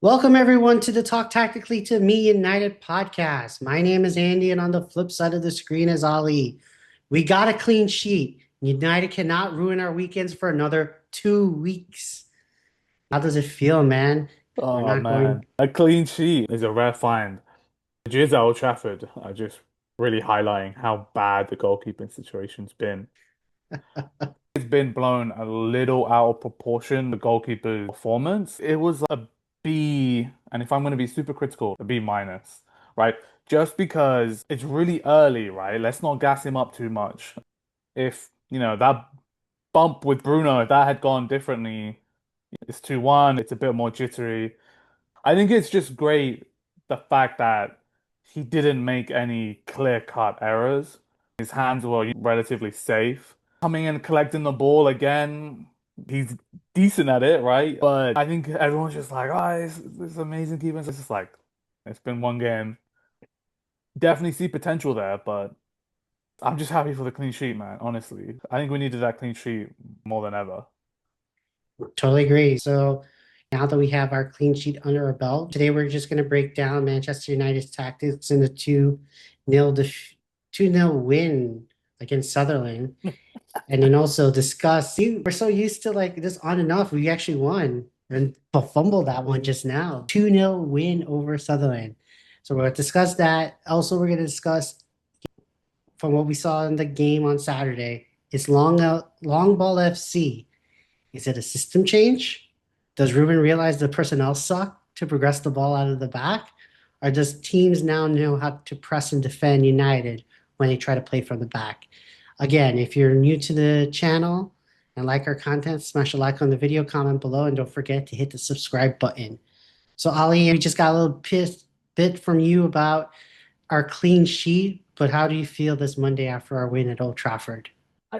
Welcome everyone to the Talk Tactically to Me United podcast. My name is Andy, and on the flip side of the screen is Ali. We got a clean sheet. United cannot ruin our weekends for another 2 weeks. How does it feel, man? We're Oh not going man, a clean sheet is a rare find. The Jizz at Old Trafford are just really highlighting how bad the goalkeeping situation's been. It's been blown a little out of proportion, the goalkeeper's performance. It was a B, and if I'm going to be super critical, a B minus, right? Just because it's really early, right? Let's not gas him up too much. If, that bump with Bruno, if that had gone differently, it's 2-1, it's a bit more jittery. I think it's just great the fact that he didn't make any clear-cut errors. His hands were relatively safe. Coming in collecting the ball again, he's decent at it, right? But I think everyone's just like, oh, this amazing keeper. It's just like, it's been one game. Definitely see potential there, but I'm just happy for the clean sheet, man, honestly. I think we needed that clean sheet more than ever. totally agree. So now that we have our clean sheet under our belt, today we're just going to break down Manchester United's tactics in the 2-0 2-0 win against Sutherland. And then also discuss, we're so used to like this on and off. We actually won and fumbled that one just now. 2-0 win over Sutherland. So we're going to discuss that. Also, we're going to discuss from what we saw in the game on Saturday. Is long ball FC. Is it a system change? Does Ruben realize the personnel suck to progress the ball out of the back? Or does teams now know how to press and defend United when they try to play from the back? Again, if you're new to the channel and like our content, smash a like on the video, comment below, and don't forget to hit the subscribe button. So, Ali, we just got a little bit from you about our clean sheet, but how do you feel this Monday after our win at Old Trafford?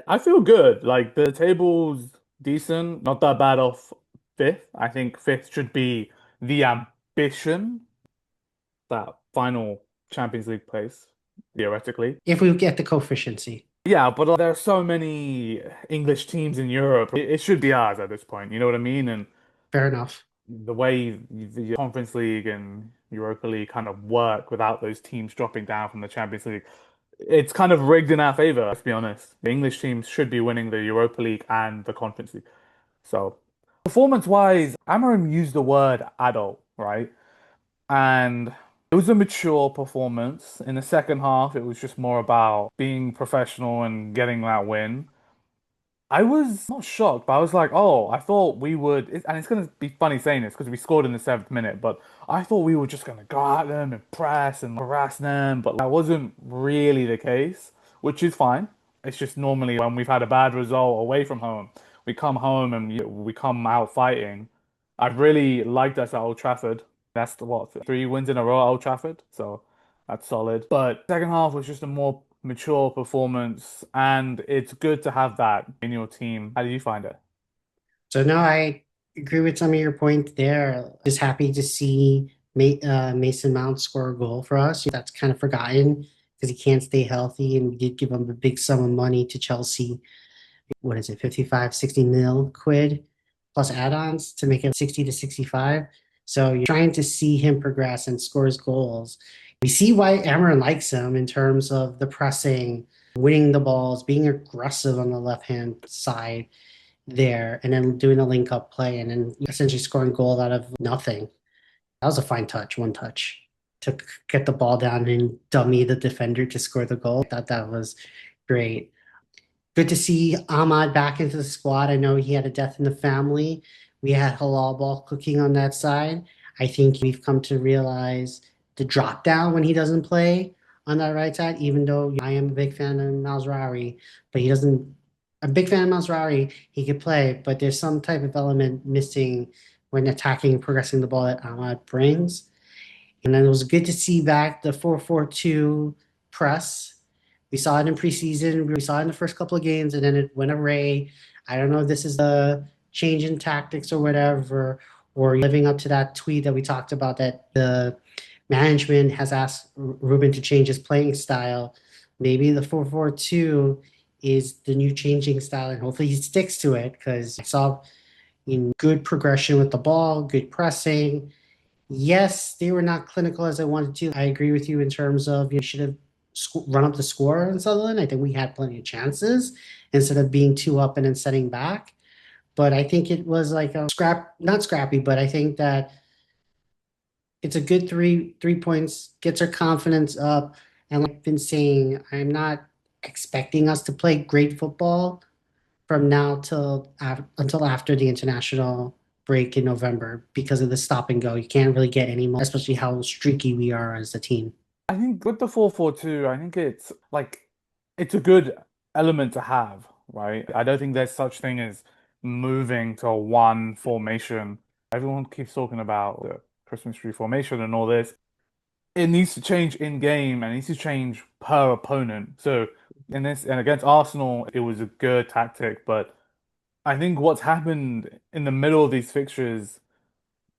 I feel good. Like the table's decent, not that bad off fifth. I think fifth should be the ambition, that final Champions League place, theoretically. If we get the coefficiency, Yeah, but there are so many English teams in Europe. It should be ours at this point. You know what I mean? And fair enough. the way the Conference League and Europa League kind of work without those teams dropping down from the Champions League, it's kind of rigged in our favor, let's be honest. The English teams should be winning the Europa League and the Conference League. So, performance-wise, Amarim used the word adult, right? And it was a mature performance. In the second half, it was just more about being professional and getting that win. I was not shocked, but I was like, oh, I thought we would, and it's going to be funny saying this because we scored in the seventh minute, but I thought we were just going to go at them and press and harass them, but that wasn't really the case, which is fine. It's just normally when we've had a bad result away from home, we come home and we come out fighting. I've really liked us at Old Trafford. That's the what, 3 wins in a row at Old Trafford, so that's solid. But second half was just a more mature performance, and it's good to have that in your team. How do you find it? So no, I agree with some of your points there. Just happy to see Mason Mount score a goal for us. That's kind of forgotten because he can't stay healthy, and we did give him a big sum of money to Chelsea. What is it, 55, 60 mil quid plus add-ons to make it 60 to 65. So you're trying to see him progress and scores goals. We see why Amarin likes him in terms of the pressing, winning the balls, being aggressive on the left-hand side there, and then doing a link-up play, and then essentially scoring goal out of nothing. That was a fine touch, one touch to get the ball down and dummy the defender to score the goal. I thought that was great. Good to see Ahmad back into the squad. I know he had a death in the family. We had halal ball cooking on that side. I think we've come to realize the drop down when he doesn't play on that right side, even though I am a big fan of Mazraoui, but he doesn't. A big fan of Mazraoui, he could play, but there's some type of element missing when attacking, progressing the ball that Ahmad brings. And then it was good to see back the 4-4-2 press. We saw it in preseason. We saw it in the first couple of games, and then it went away. I don't know if this is the change in tactics or whatever, or living up to that tweet that we talked about that the management has asked Ruben to change his playing style. Maybe the 4-4-2 is the new changing style, and hopefully he sticks to it because I saw good progression with the ball, good pressing, Yes, they were not clinical as I wanted to. I agree with you in terms of you should have run up the score in Sunderland. I think we had plenty of chances instead of being two up and then setting back. But I think it was like a not scrappy, but I think that it's a good three points, gets our confidence up. And like I've been saying, I'm not expecting us to play great football from now until after the international break in November because of the stop and go. You can't really get any more, especially how streaky we are as a team. I think with the 4-4-2, I think it's like it's a good element to have, right? I don't think there's such thing as moving to one formation. Everyone keeps talking about the Christmas tree formation and all this. It needs to change in game and it needs to change per opponent. So in this and against Arsenal, it was a good tactic, but I think what's happened in the middle of these fixtures,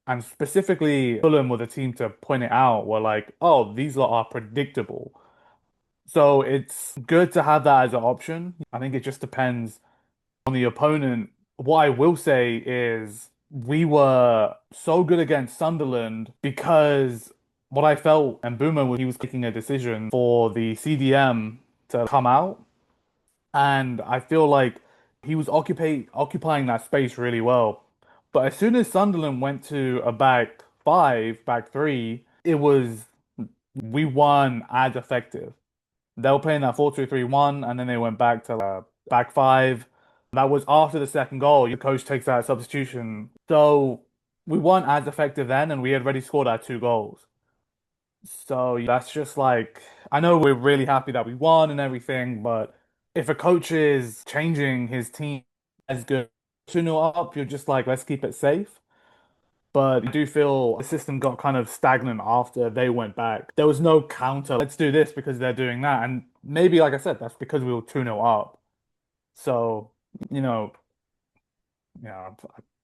and specifically Fulham were the team to point it out, were like, oh, these lot are predictable. So it's good to have that as an option. I think it just depends on the opponent. What I will say is we were so good against Sunderland because what I felt, and Boomer, he was making a decision for the CDM to come out. And I feel like he was occupying that space really well. But as soon as Sunderland went to a back five, back three, it was we weren't as effective. They were playing that 4-2-3-1, and then they went back to back five. That was after the second goal. Your coach takes that substitution. So we weren't as effective then, and we had already scored our two goals. So that's just like, I know we're really happy that we won and everything, but if a coach is changing his team as good 2-0 up, you're just like, let's keep it safe. But I do feel the system got kind of stagnant after they went back. There was no counter. Let's do this because they're doing that. And maybe, like I said, that's because we were 2-0 up. So, you know,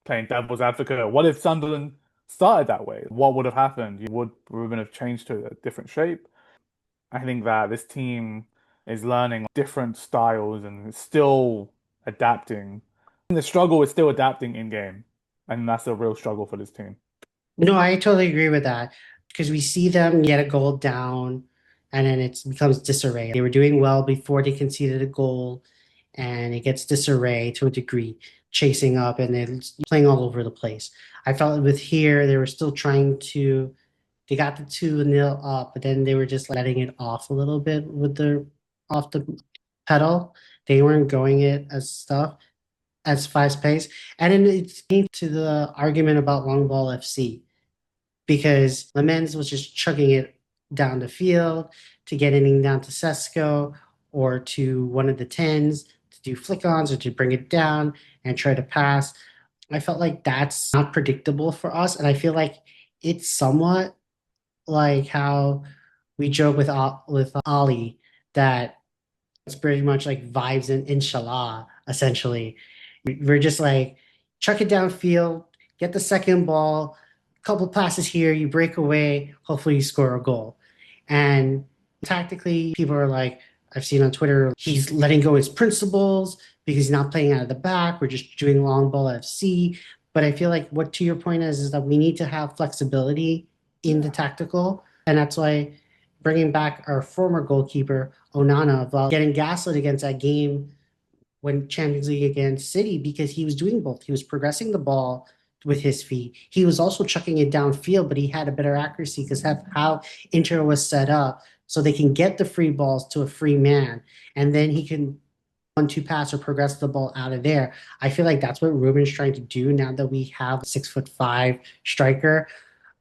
playing devil's advocate. What if Sunderland started that way? What would have happened? Would Ruben have changed to a different shape? I think that this team is learning different styles and still adapting. The struggle is still adapting in game, and that's a real struggle for this team. No, I totally agree with that because we see them get a goal down and then it becomes disarray. They were doing well before they conceded a goal and it gets disarray to a degree, chasing up and then playing all over the place. I felt with here, they were still they got the 2-0 up, but then they were just letting it off a little bit with off the pedal. They weren't going it as fast pace. And then it came to the argument about long ball FC because Lemens was just chugging it down the field to get anything down to Sesko or to one of the tens to do flick-ons or to bring it down and try to pass. I felt like that's not predictable for us, and I feel like it's somewhat like how we joke with Ali that it's pretty much like vibes and inshallah, essentially. We're just like chuck it downfield, get the second ball, couple passes here, you break away, hopefully you score a goal. And tactically, people are like, I've seen on Twitter, he's letting go his principles because he's not playing out of the back. We're just doing long ball FC. But I feel like what to your point is that we need to have flexibility in the tactical. And that's why bringing back our former goalkeeper, Onana, while getting gaslit against that game when Champions League against City because he was doing both. He was progressing the ball with his feet. He was also chucking it downfield, but he had a better accuracy because of how Inter was set up so they can get the free balls to a free man. And then he can 1-2 pass or progress the ball out of there. I feel like that's what Ruben's trying to do now that we have a 6'5" striker.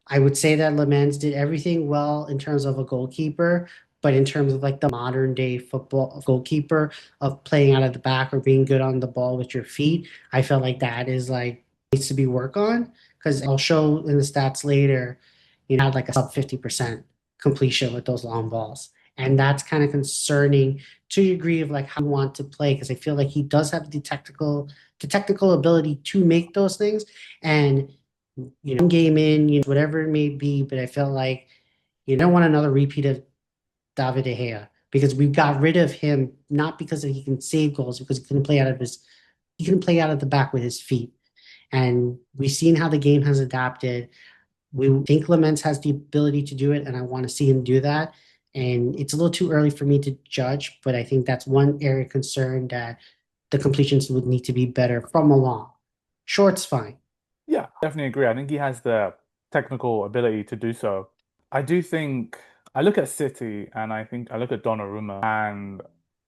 I would say that Lemans did everything well in terms of a goalkeeper, but in terms of like the modern day football goalkeeper of playing out of the back or being good on the ball with your feet, I felt like that is like needs to be work on because I'll show in the stats later, had like a sub 50% completion with those long balls. And that's kind of concerning to a degree of like how you want to play because I feel like he does have the technical ability to make those things. And game in, whatever it may be. But I felt like you don't want another repeat of David De Gea because we got rid of him not because he can save goals, because he couldn't play out of the back with his feet. And we've seen how the game has adapted. We think Clemens has the ability to do it, and I want to see him do that. And it's a little too early for me to judge, but I think that's one area of concern that the completions would need to be better from a long. Short's fine. Yeah, definitely agree. I think he has the technical ability to do so. I do think I look at City and I think I look at Donnarumma and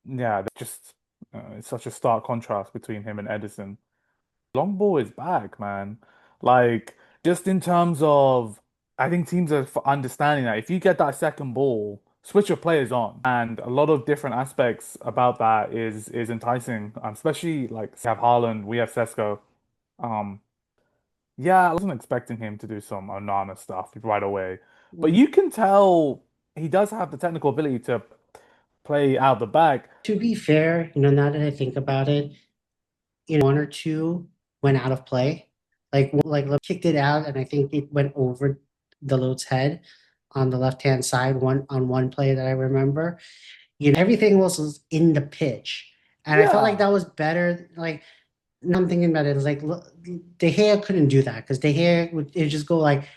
yeah, just it's such a stark contrast between him and Edison. Long ball is back, man. Like just in terms of, I think teams are understanding that if you get that second ball, switch your players on, and a lot of different aspects about that is enticing. Especially like we have Haaland, we have Sesko. Um, yeah, I wasn't expecting him to do some Onana stuff right away, but you can tell he does have the technical ability to play out the back. To be fair, now that I think about it, one or two went out of play. Like kicked it out, and I think it went over the Lot's head on the left hand side. One play that I remember. Everything else was in the pitch, and I felt like Yeah, that was better. Like now I'm thinking about it, it's like look, De Gea couldn't do that because De Gea would it just go like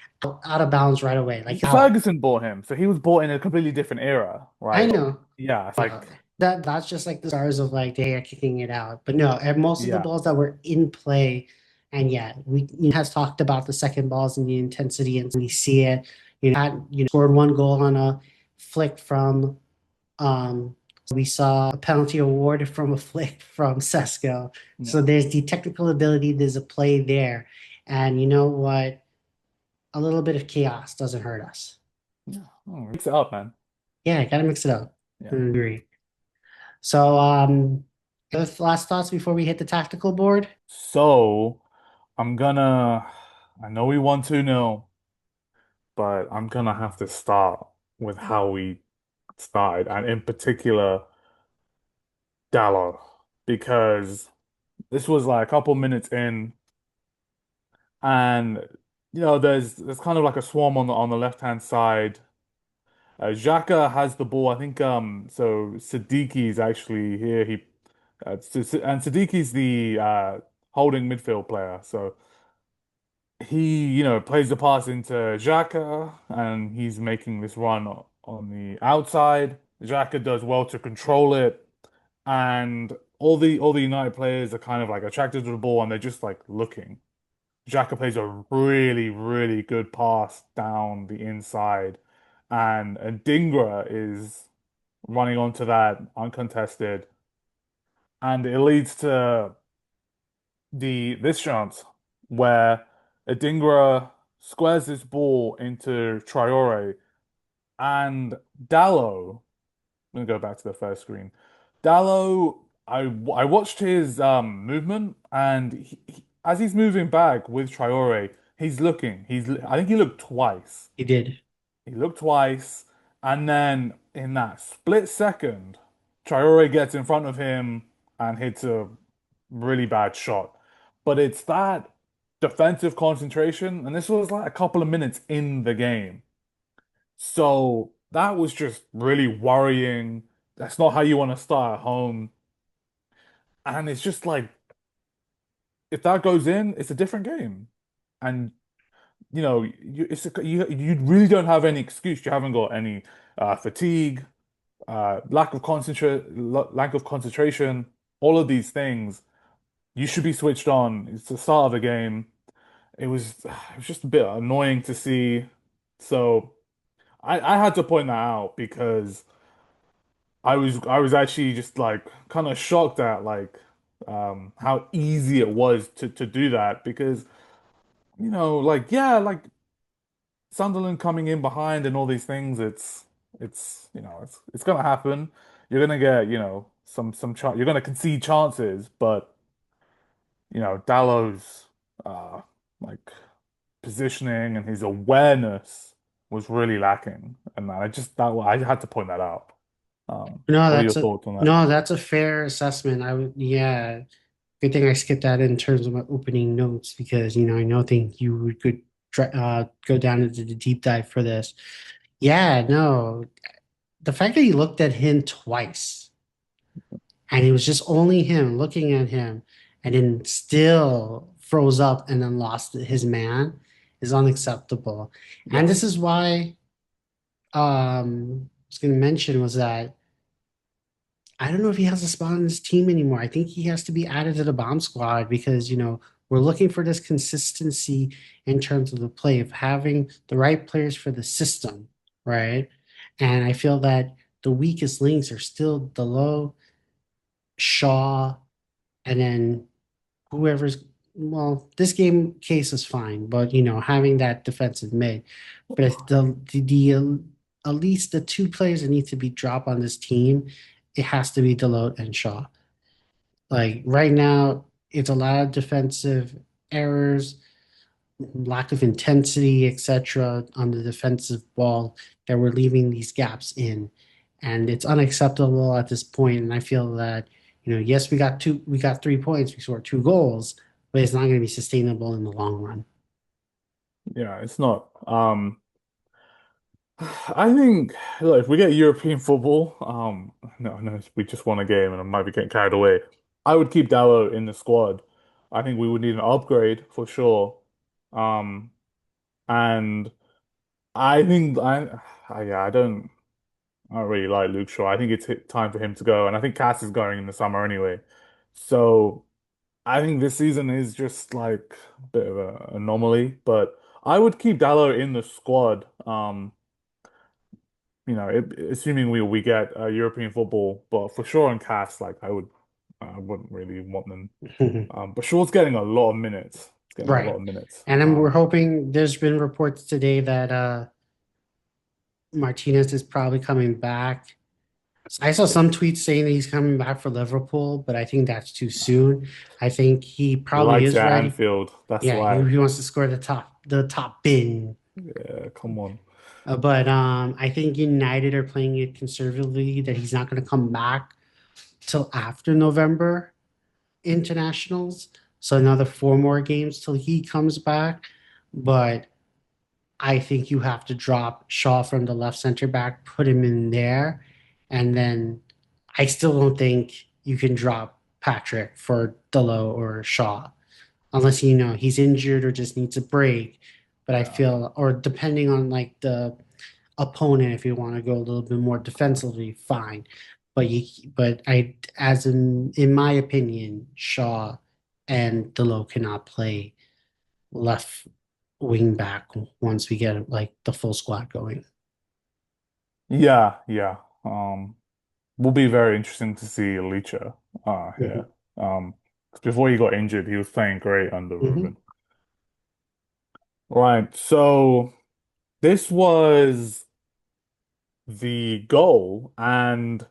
out of bounds right away, like out. Ferguson bought him, so he was bought in a completely different era, I right? know. Yeah, it's Yeah. like That's just like the stars of like they are kicking it out. But no, and most of the yeah, balls that were in play, and yeah, we has talked about the second balls and the intensity, and we see it. Scored one goal on a flick from we saw a penalty awarded from a flick from Sesko. So yeah, there's the technical ability, there's a play there. And you know what? A little bit of chaos doesn't hurt us. yeah. Oh, mix it up, man. Yeah, gotta mix it up. I Yeah. agree. So, last thoughts before we hit the tactical board? So I'm gonna. I know we won 2-0, but I'm gonna have to start with how we started, and in particular, Dallo, because this was like a couple minutes in, and there's kind of like a swarm on the left hand side. Xhaka has the ball. I think so Siddiqui's actually here. And Siddiqui's the holding midfield player. So he, plays the pass into Xhaka and he's making this run on the outside. Xhaka does well to control it, and all the United players are kind of like attracted to the ball and they're just like looking. Xhaka plays a really, really good pass down the inside, and Dingra is running onto that uncontested, and it leads to the this chance where Adingra squares this ball into Traore, and Dallo. I'm gonna go back to the first screen. Dallo, I watched his movement, and as he's moving back with Traore, he's looking. I think he looked twice. He did. He looked twice, and then in that split second, Traore gets in front of him and hits a really bad shot. But it's that defensive concentration, and this was like a couple of minutes in the game. So that was just really worrying. That's not how you want to start at home. And it's just like, if that goes in, it's a different game. And you really don't have any excuse. You haven't got any fatigue, lack of concentration, all of these things. You should be switched on. It's the start of the game. It was just a bit annoying to see. So I had to point that out because I was actually just like kind of shocked at like how easy it was to do that because like yeah, like Sunderland coming in behind and all these things, it's gonna happen. You're gonna get, some chance. You're gonna concede chances, but Dallow's like positioning and his awareness was really lacking, and I had to point that out. No, What are your that's a thoughts on that? no, that's a fair assessment. Yeah. Good thing I skipped that in terms of my opening notes because I think you would go down into the deep dive for this. Yeah, no, the fact that he looked at him twice and it was just only him looking at him and then still froze up and then lost his man is unacceptable. And Yeah. this is why I was going to mention was that I don't know if he has a spot on his team anymore. I think he has to be added to the bomb squad because, we're looking for this consistency in terms of the play of having the right players for the system, right? And I feel that the weakest links are still Delo, Shaw, and then whoever's well, this game case is fine, but having that defensive mid. But if at least the two players that need to be dropped on this team, it has to be Delote and Shaw. Like right now, it's a lot of defensive errors, lack of intensity, etc. on the defensive ball that we're leaving these gaps in. And it's unacceptable at this point. And I feel that, yes, we got 3 points, we scored 2 goals, but it's not going to be sustainable in the long run. Yeah, it's not. I think look, if we get European football, no, we just won a game and I might be getting carried away. I would keep Dallo in the squad. I think we would need an upgrade for sure. Um, and I think I don't really like Luke Shaw. I think it's time for him to go, and I think Cass is going in the summer anyway. So I think this season is just like a bit of an anomaly, but I would keep Dallo in the squad. Assuming we get European football, but for sure on cast, like I wouldn't really want them. But Shaw's getting a lot of minutes. He's getting a lot Right. of minutes. And then we're hoping there's been reports today that Martinez is probably coming back. I saw some tweets saying that he's coming back for Liverpool, but I think that's too soon. I think he He probably likes it is at ready. Anfield. That's Yeah, why. he wants to score the top bin. Yeah, come on. But I think United are playing it conservatively that he's not going to come back till after November internationals. So another 4 more games till he comes back. But I think you have to drop Shaw from the left center back, put him in there, and then I still don't think you can drop Patrick for Delo or Shaw unless he's injured or just needs a break. But I Yeah. feel, or depending on like the opponent, if you want to go a little bit more defensively, fine. But as in my opinion, Shaw and Delo cannot play left wing back once we get like the full squad going. Yeah. Will be very interesting to see Licha Mhm. here. 'Cause before he got injured, he was playing great under Mhm. Ruben. Right, so this was the goal, and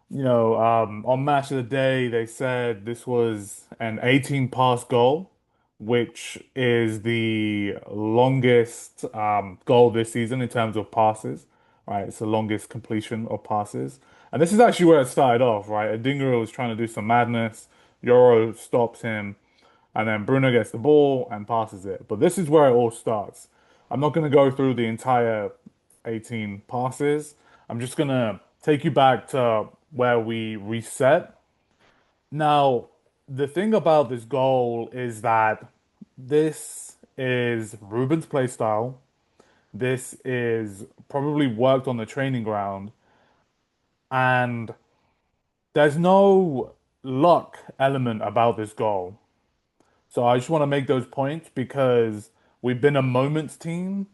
on Match of the Day, they said this was an 18 pass goal, which is the longest goal this season in terms of passes, right? It's the longest completion of passes. And this is actually where it started off, right? Adingra was trying to do some madness. Euro stops him, and then Bruno gets the ball and passes it. But this is where it all starts. I'm not going to go through the entire 18 passes. I'm just going to take you back to where we reset. Now, the thing about this goal is that this is Ruben's play style. This is probably worked on the training ground, and there's no luck element about this goal. So I just want to make those points because we've been a moments team.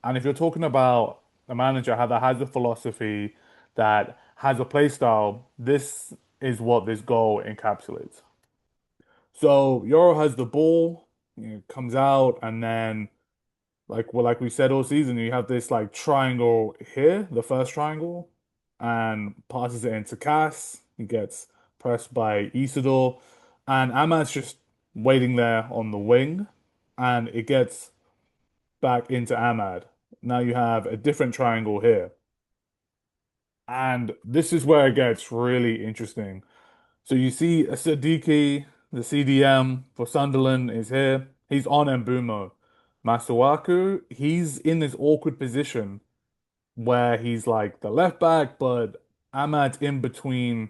And if you're talking about a manager that has a philosophy, that has a play style, this is what this goal encapsulates. So Euro has the ball, comes out, and then like we said all season, you have this like triangle here, the first triangle, and passes it into Cass. He gets pressed by Isidore, and Ahmad's just waiting there on the wing, and it gets back into Ahmad. Now you have a different triangle here, and this is where it gets really interesting. So you see a Siddiqui, the CDM for Sunderland is here. He's on Mbumo. Masuaku, he's in this awkward position where he's like the left back, but Ahmad's in between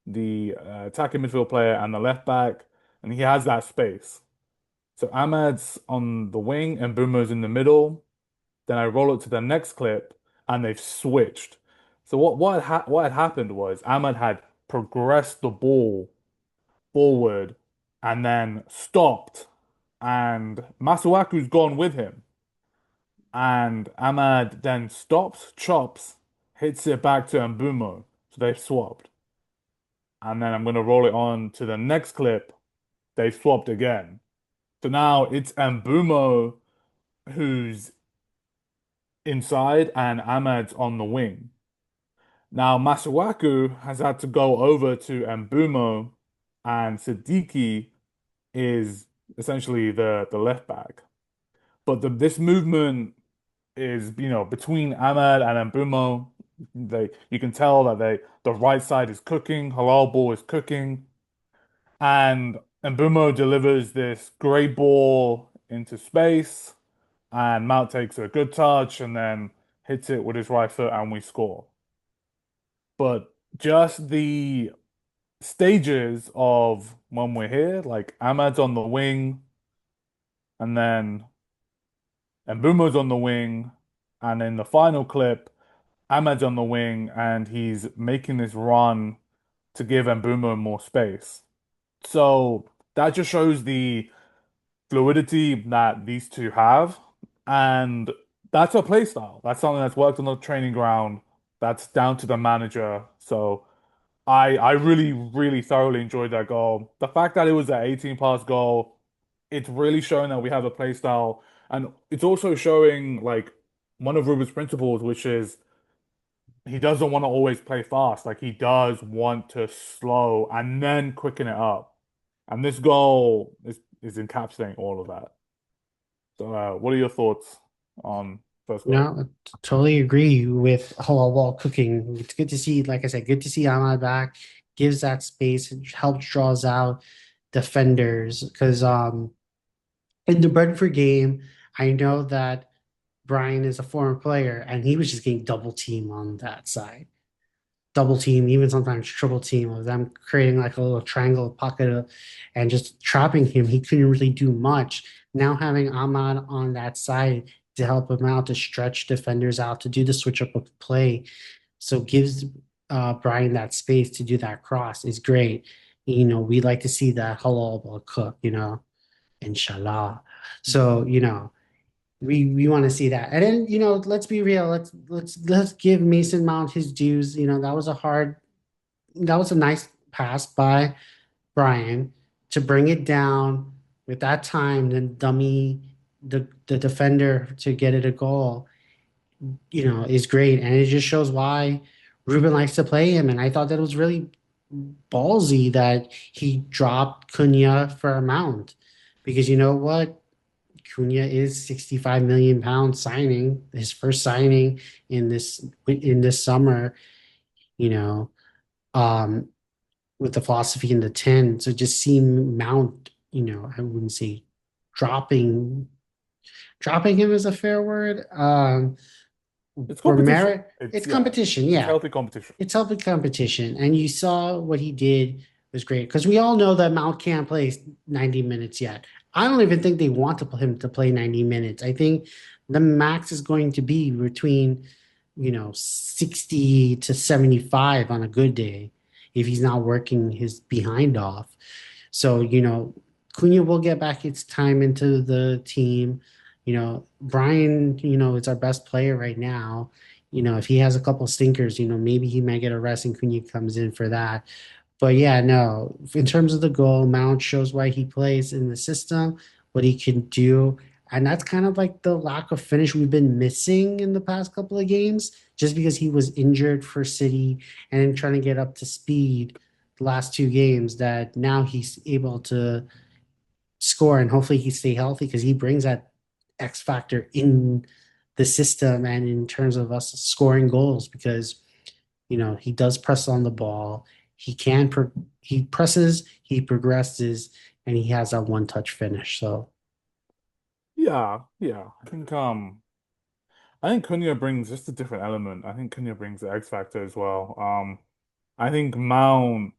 the attacking midfield player and the left back, and he has that space. So Ahmad's on the wing and Bumo's in the middle. Then I roll it to the next clip, and they've switched. So what had happened was Ahmad had progressed the ball forward and then stopped, and Masuaku's gone with him. And Ahmad then stops, chops, hits it back to Mbumo. So they've swapped. And then I'm going to roll it on to the next clip. They've swapped again. So now it's Mbumo who's inside and Ahmad's on the wing. Now Masuaku has had to go over to Mbumo, and Siddiqui is essentially the left back. But this movement is, between Ahmad and Mbumo. You can tell that the right side is cooking, halal ball is cooking, and Mbumo delivers this great ball into space, and Mount takes a good touch and then hits it with his right foot, and we score. But just the stages of when we're here, like Ahmad's on the wing, and then Mbumo's on the wing, and in the final clip, Ahmad's on the wing and he's making this run to give Mbumo more space. So that just shows the fluidity that these two have. And that's a play style. That's something that's worked on the training ground. That's down to the manager. So I really, really thoroughly enjoyed that goal. The fact that it was an 18 pass goal, it's really showing that we have a play style. And it's also showing like one of Ruben's principles, which is he doesn't want to always play fast. Like he does want to slow and then quicken it up. And this goal is encapsulating all of that. So, what are your thoughts on first goal? No, I totally agree with halal wall cooking. It's good to see, like I said, good to see Ahmad back. Gives that space, it helps draws out defenders. Because in the Brentford game, I know that Brian is a former player and he was just getting double team on that side. Double team, even sometimes triple team of them creating like a little triangle pocket and just trapping him. He couldn't really do much. Now having Ahmad on that side to help him out to stretch defenders out to do the switch up of play, so gives Brian that space to do that cross is great. We like to see that halal ball cook. Inshallah. So we want to see that. And then, let's be real. Let's give Mason Mount his dues. That was a nice pass by Brian to bring it down with that time, then dummy the defender to get it a goal, is great. And it just shows why Ruben likes to play him. And I thought that was really ballsy that he dropped Cunha for a Mount. Because you know what? Cunha is 65 million pound signing, his first signing in this summer, you know, um, with the philosophy in the 10. So just seeing Mount, I wouldn't say dropping dropping him is a fair word. It's For competition. merit, it's competition, It's yeah. healthy competition. It's healthy competition. And you saw what he did was great because we all know that Mount can't play 90 minutes yet. I don't even think they want to play him to play 90 minutes. I think the max is going to be between, 60 to 75 on a good day if he's not working his behind off. So, Cunha will get back its time into the team. Brian, is our best player right now. If he has a couple stinkers, maybe he might get a rest and Cunha comes in for that. But yeah, no, in terms of the goal, Mount shows why he plays in the system, what he can do. And that's kind of like the lack of finish we've been missing in the past couple of games, just because he was injured for City and then trying to get up to speed the last two games, that now he's able to score and hopefully he stay healthy because he brings that X factor in the system and in terms of us scoring goals because he does press on the ball. He presses, he progresses, and he has that one touch finish. So Yeah, yeah. I think Cunha brings just a different element. I think Cunha brings the X factor as well. I think Mount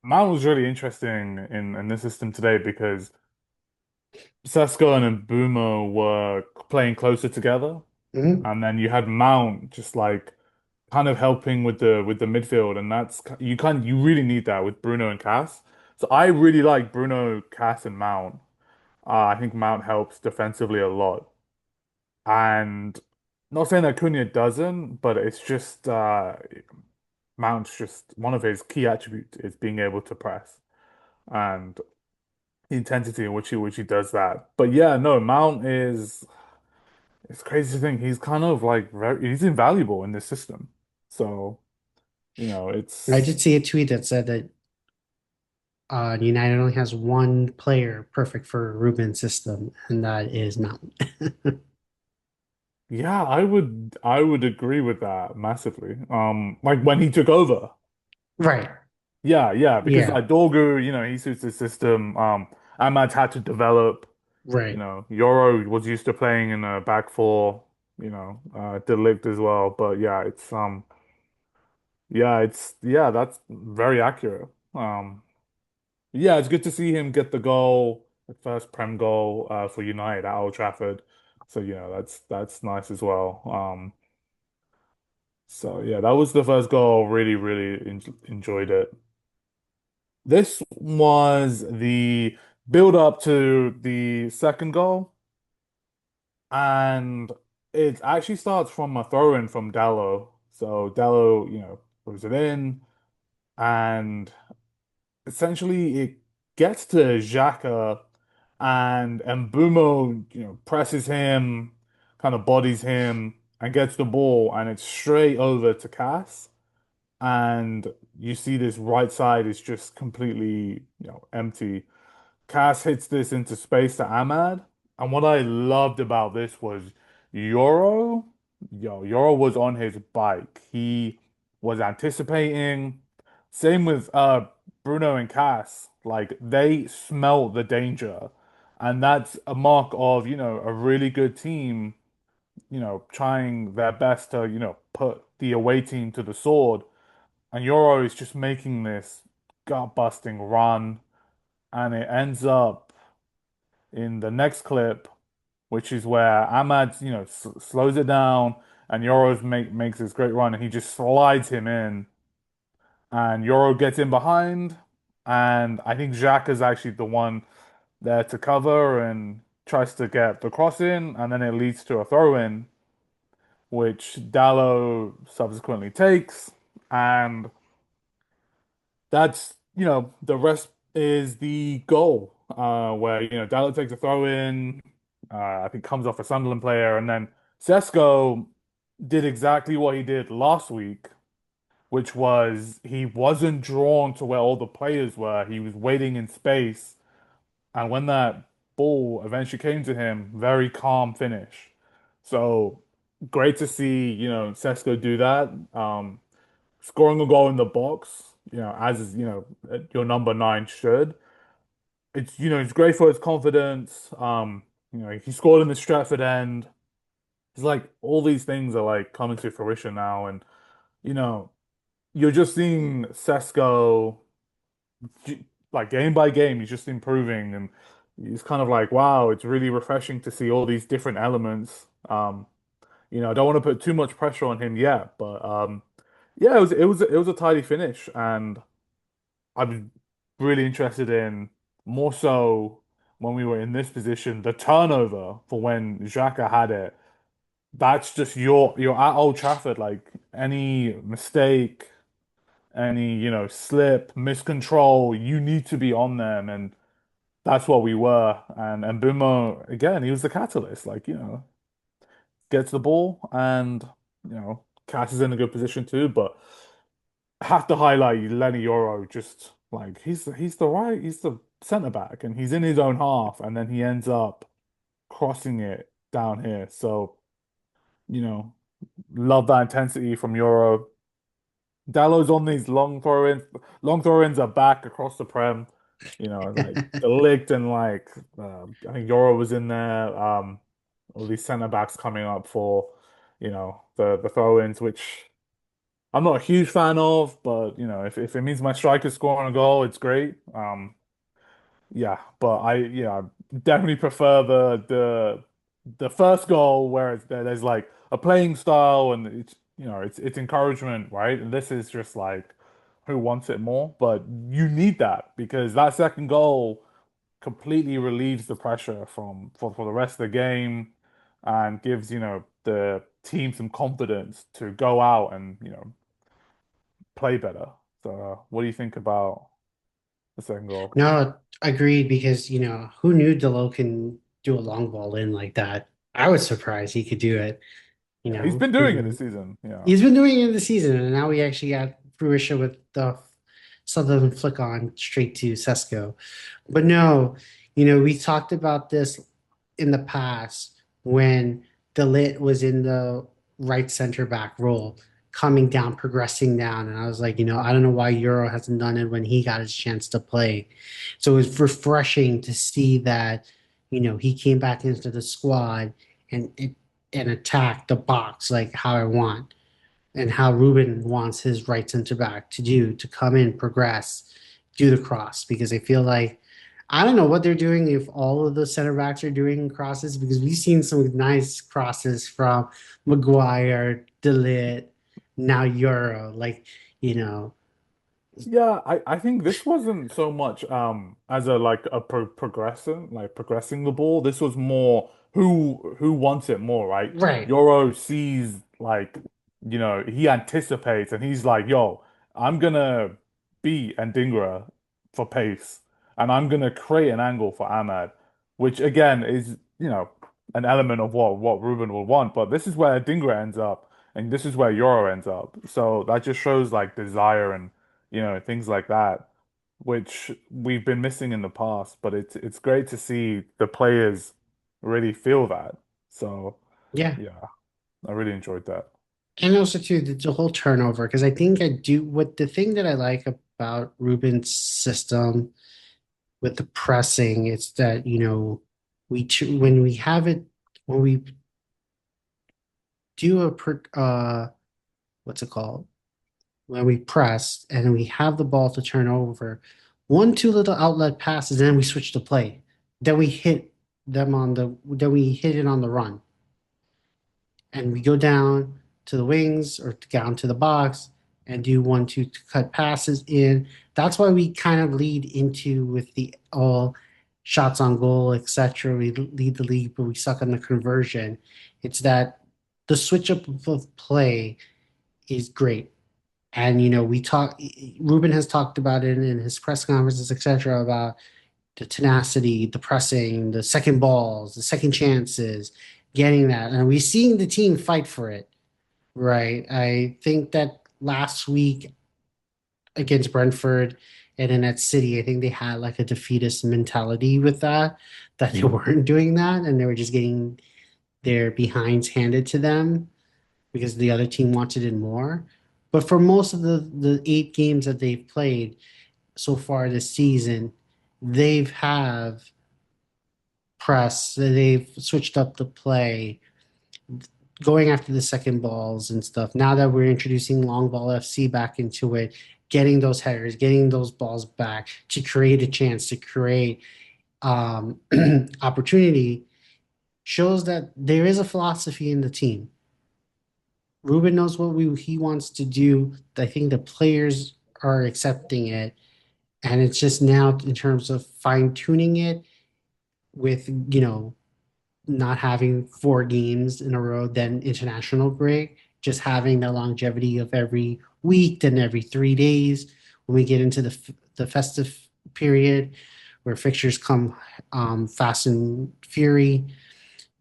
was really interesting in this system today because Sesko and Mbumo were playing closer together, Mhm. and then you had Mount just like kind of helping with the midfield, and you really need that with Bruno and Cass. So I really like Bruno, Cass, and Mount. I think Mount helps defensively a lot, and not saying that Cunha doesn't, but it's just Mount's just one of his key attributes is being able to press and the intensity in which he does that. But yeah, no, Mount is it's crazy to think he's kind of like he's invaluable in this system. So, I it's did see a tweet that said that United only has one player perfect for Ruben's system, and that is Mount. yeah, I would agree with that massively. Like when he took over. Right. Yeah, yeah, because Yeah. like Dorgu, he suits the system. Ahmad had to develop. Right. Yoro was used to playing in a back four, Delict as well. But yeah, that's very accurate. Yeah, it's good to see him get the goal, the first Prem goal for United at Old Trafford. So, that's nice as well. So yeah, that was the first goal. Really, really enjoyed it. This was the build up to the second goal, and it actually starts from a throw in from Dallo. So Dallo, throws it in, and essentially it gets to Xhaka, and Mbumo, presses him, kind of bodies him, and gets the ball, and it's straight over to Cass. And you see this right side is just completely, empty. Cass hits this into space to Ahmad. And what I loved about this was Euro. Euro was on his bike. He was anticipating. Same with Bruno and Cass. Like they smell the danger. And that's a mark of, a really good team, trying their best to, put the away team to the sword. And Euro is just making this gut-busting run, and it ends up in the next clip, which is where Ahmad, slows it down, and Euros makes this great run, and he just slides him in, and Euro gets in behind, and I think Jacques is actually the one there to cover and tries to get the cross in, and then it leads to a throw in, which Dallo subsequently takes, and the rest is the goal, where, Dalot takes a throw in, I think comes off a Sunderland player, and then Sesko did exactly what he did last week, which was he wasn't drawn to where all the players were. He was waiting in space, and when that ball eventually came to him, very calm finish. So great to see, Sesko do that. Scoring a goal in the box, as your number nine should. It's great for his confidence. He scored in the Stratford end. It's like all these things are like coming to fruition now, and you know, you're just seeing Sesko like game by game, he's just improving, and it's kind of like, wow, it's really refreshing to see all these different elements. I don't want to put too much pressure on him yet, but yeah, it was a tidy finish, and I'm really interested in more so when we were in this position, the turnover for when Xhaka had it. That's just you're at Old Trafford, like any mistake, any, slip, miscontrol, you need to be on them, and that's what we were. And Mbeumo, again, he was the catalyst, like, gets the ball, and Cass is in a good position too, but have to highlight Lenny Yoro, just like he's the centre back, and he's in his own half, and then he ends up crossing it down here. So, you know, love that intensity from Euro. Dallo's on these long throw-ins. Long throw-ins are back across the Prem. Like the Ligt, and like I think Euro was in there. All these centre backs coming up for, the throw-ins, which I'm not a huge fan of, but if it means my striker's scoring a goal, it's great. Yeah, but definitely prefer the first goal where there's like a playing style and it's it's encouragement, right? And this is just like who wants it more, but you need that because that second goal completely relieves the pressure for the rest of the game and gives, the team some confidence to go out and, play better. So, what do you think about the second goal? No, agreed because who knew Delo can do a long ball in like that? I was surprised he could do it. Yeah, he's been doing it this season. Yeah. He's been doing it in the season, and now we actually got fruition with the Sunderland flick on straight to Sesko. But no, we talked about this in the past when Delit was in the right center back role, coming down, progressing down. And I was like, I don't know why Euro hasn't done it when he got his chance to play. So it was refreshing to see that, he came back into the squad and and attacked the box like how I want and how Ruben wants his right center back to do to come in, progress, do the cross. Because I feel like I don't know what they're doing if all of the center backs are doing crosses because we've seen some nice crosses from Maguire, Delit, now Euro. Like, you know, Yeah, I think this wasn't so much as a like a progressing the ball. This was more who wants it more, right? right. Euro sees like he anticipates and he's like, yo, I'm gonna beat Ndingra for pace and I'm gonna create an angle for Ahmad, which again is, an element of what Ruben will want, but this is where Ndingra ends up and this is where Euro ends up. So that just shows like desire and things like that, which we've been missing in the past, but it's great to see the players really feel that. So Yeah. yeah, I really enjoyed that. And also too the whole turnover because I think I do what the thing that I like about Ruben's system with the pressing it's that when we have it when we do what's it called when we press and we have the ball to turn over one two little outlet passes and then we switch to play then we hit then we hit it on the run and we go down to the wings or down to the box and do one, two cut passes in. That's why we kind of lead into with the all shots on goal, etc. We lead the league, but we suck on the conversion. It's that the switch up of play is great. And we talk. Ruben has talked about it in his press conferences, etc. About the tenacity, the pressing, the second balls, the second chances, getting that. And we've seen the team fight for it, right? I think that last week against Brentford and in that City, I think they had like a defeatist mentality with that they weren't doing that and they were just getting their behinds handed to them because the other team wanted it more. But for most of the 8 games that they've played so far this season, they've have press. They've switched up the play, going after the second balls and stuff. Now that we're introducing long ball FC back into it, getting those headers, getting those balls back to create a chance, to create opportunity, shows that there is a philosophy in the team. Ruben knows what he wants to do. I think the players are accepting it, and it's just now in terms of fine tuning it with not having 4 games in a row, then international break, just having the longevity of every week, then every 3 days when we get into the festive period where fixtures come fast and fury,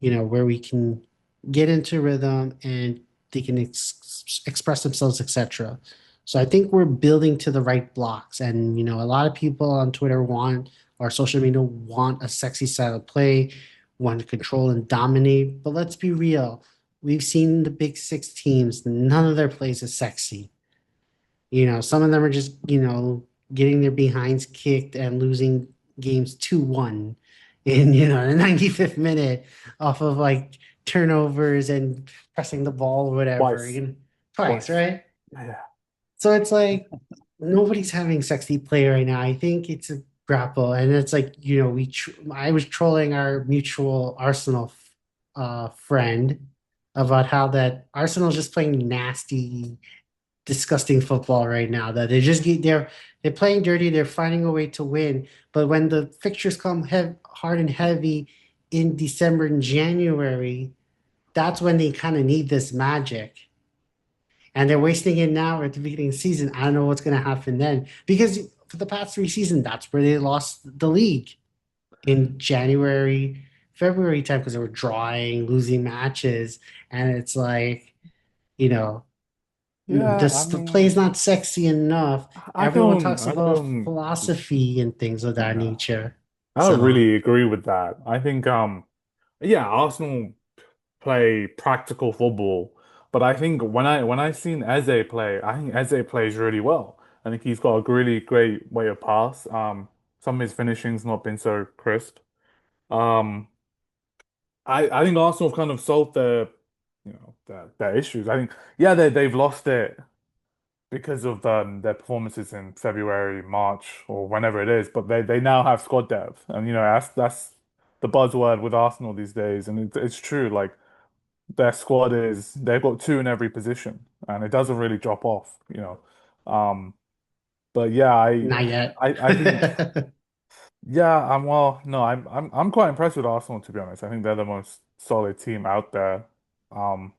where we can get into rhythm and they can express themselves, etc. So I think we're building to the right blocks, and a lot of people on Twitter want or social media want a sexy style of play, want to control and dominate. But let's be real, we've seen the big 6 teams; none of their plays is sexy. Some of them are just getting their behinds kicked and losing games 2-1 in the 95th minute off of like turnovers and pressing the ball or whatever. Twice, Twice, twice. right? Yeah. So it's like nobody's having sexy play right now. I think it's grapple. And it's like, I was trolling our mutual Arsenal friend about how that Arsenal's just playing nasty, disgusting football right now. That they're playing dirty, they're finding a way to win. But when the fixtures come hard and heavy in December and January, that's when they kind of need this magic. And they're wasting it now at the beginning of the season. I don't know what's going to happen then. Because for the past 3 seasons, that's where they lost the league in January, February time because they were drawing, losing matches. And it's like, you know, Yeah, I the play is mean, not sexy enough. I Everyone don't, talks I about don't, philosophy and things of that yeah, nature. I don't So, really agree with that. I think, yeah, Arsenal play practical football, but I think when I seen Eze play, I think Eze plays really well. I think he's got a really great way of pass. Some of his finishing's not been so crisp. Um, I think Arsenal have kind of solved their issues. I think yeah they've lost it because of their performances in February, March, or whenever it is. But they now have squad depth, and that's the buzzword with Arsenal these days, and it's true. Like their squad is they've got two in every position, and it doesn't really drop off. But yeah, not yet. I think yeah, well, no, I'm quite impressed with Arsenal to be honest. I think they're the most solid team out there. Um,